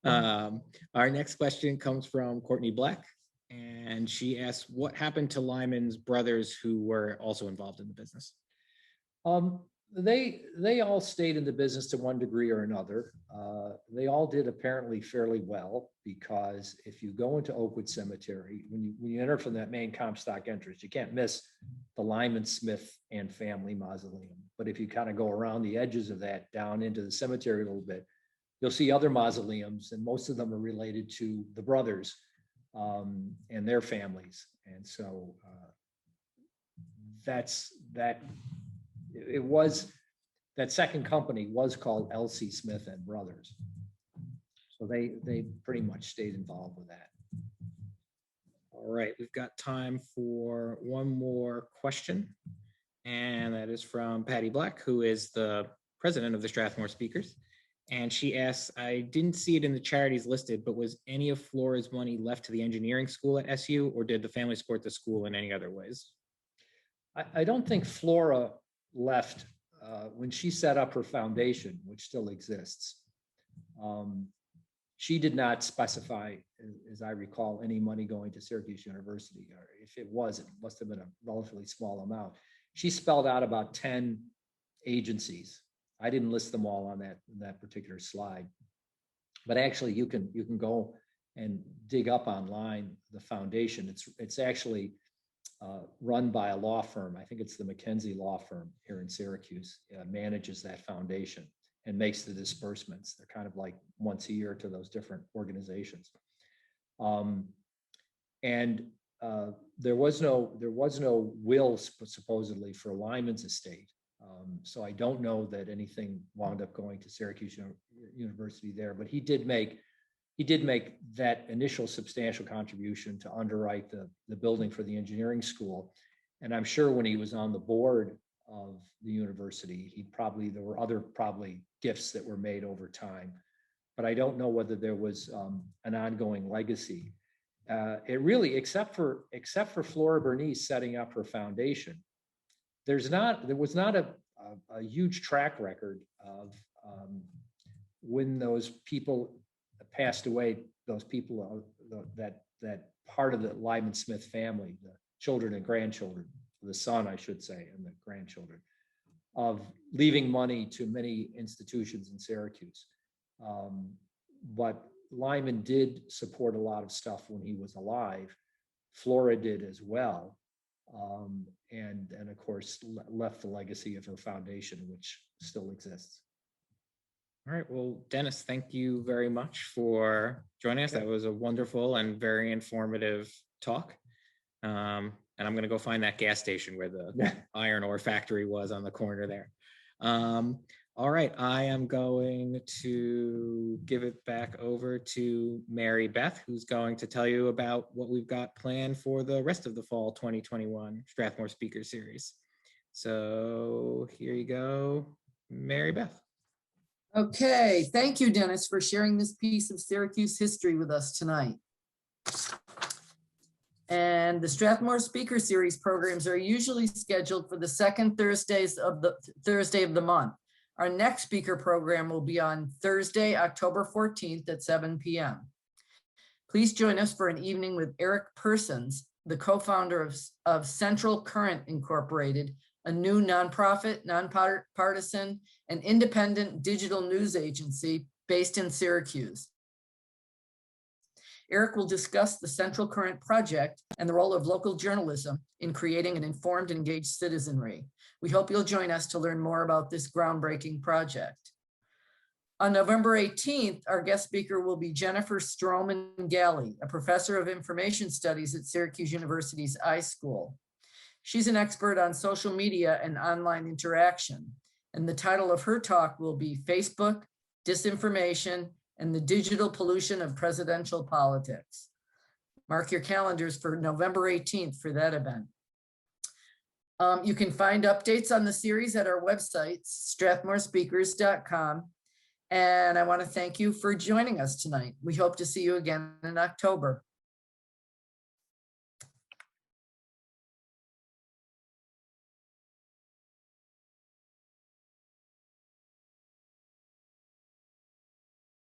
Speaker 3: Our next question comes from Courtney Black, and she asks, what happened to Lyman's brothers who were also involved in the business?
Speaker 2: They all stayed in the business to one degree or another. They all did apparently fairly well, because if you go into Oakwood Cemetery, when you enter from that main Comstock entrance, you can't miss the Lyman Smith and family mausoleum. But if you kind of go around the edges of that down into the cemetery a little bit, you'll see other mausoleums, and most of them are related to the brothers and their families. And so it was, that second company was called L.C. Smith and Brothers. So they pretty much stayed involved with that.
Speaker 3: All right, we've got time for one more question, and that is from Patty Black, who is the president of the Strathmore Speakers. And she asks, I didn't see it in the charities listed, but was any of Flora's money left to the engineering school at SU, or did the family support the school in any other ways?
Speaker 2: I don't think Flora left when she set up her foundation, which still exists. She did not specify, as I recall, any money going to Syracuse University, or if it was, it must have been a relatively small amount. She spelled out about 10 agencies. I didn't list them all on that particular slide, but actually you can go and dig up online the foundation. It's actually run by a law firm. I think it's the McKenzie law firm here in Syracuse, manages that foundation and makes the disbursements. They're kind of like once a year to those different organizations. There was no will supposedly for Lyman's estate. So I don't know that anything wound up going to Syracuse University there, but he did make that initial substantial contribution to underwrite the building for the engineering school. And I'm sure when he was on the board of the university, there were other gifts that were made over time, but I don't know whether there was an ongoing legacy. It really, except for Flora Bernice setting up her foundation, there was not a huge track record of when those people passed away, those people that part of the Lyman Smith family, the children and grandchildren, the son, I should say, and the grandchildren, of leaving money to many institutions in Syracuse. But Lyman did support a lot of stuff when he was alive. Flora did as well. And of course, left the legacy of her foundation, which still exists.
Speaker 3: All right, well, Dennis, thank you very much for joining us. That was a wonderful and very informative talk. And I'm going to go find that gas station where the iron ore factory was on the corner there. All right, I am going to give it back over to Mary Beth, who's going to tell you about what we've got planned for the rest of the fall 2021 Strathmore Speaker Series. So here you go, Mary Beth.
Speaker 1: Okay, thank you, Dennis, for sharing this piece of Syracuse history with us tonight. And the Strathmore Speaker Series programs are usually scheduled for the second Thursday of the month. Our next speaker program will be on Thursday, October 14th at 7 p.m. Please join us for an evening with Eric Persons, the co-founder of Central Current Incorporated, a new nonprofit, nonpartisan, and independent digital news agency based in Syracuse. Eric will discuss the Central Current project and the role of local journalism in creating an informed and engaged citizenry. We hope you'll join us to learn more about this groundbreaking project. On November 18th, our guest speaker will be Jennifer Stroman Galley, a professor of information studies at Syracuse University's iSchool. She's an expert on social media and online interaction, and the title of her talk will be Facebook, disinformation, and the digital pollution of presidential politics. Mark your calendars for November 18th for that event. You can find updates on the series at our website, strathmorespeakers.com. And I want to thank you for joining us tonight. We hope to see you again in October.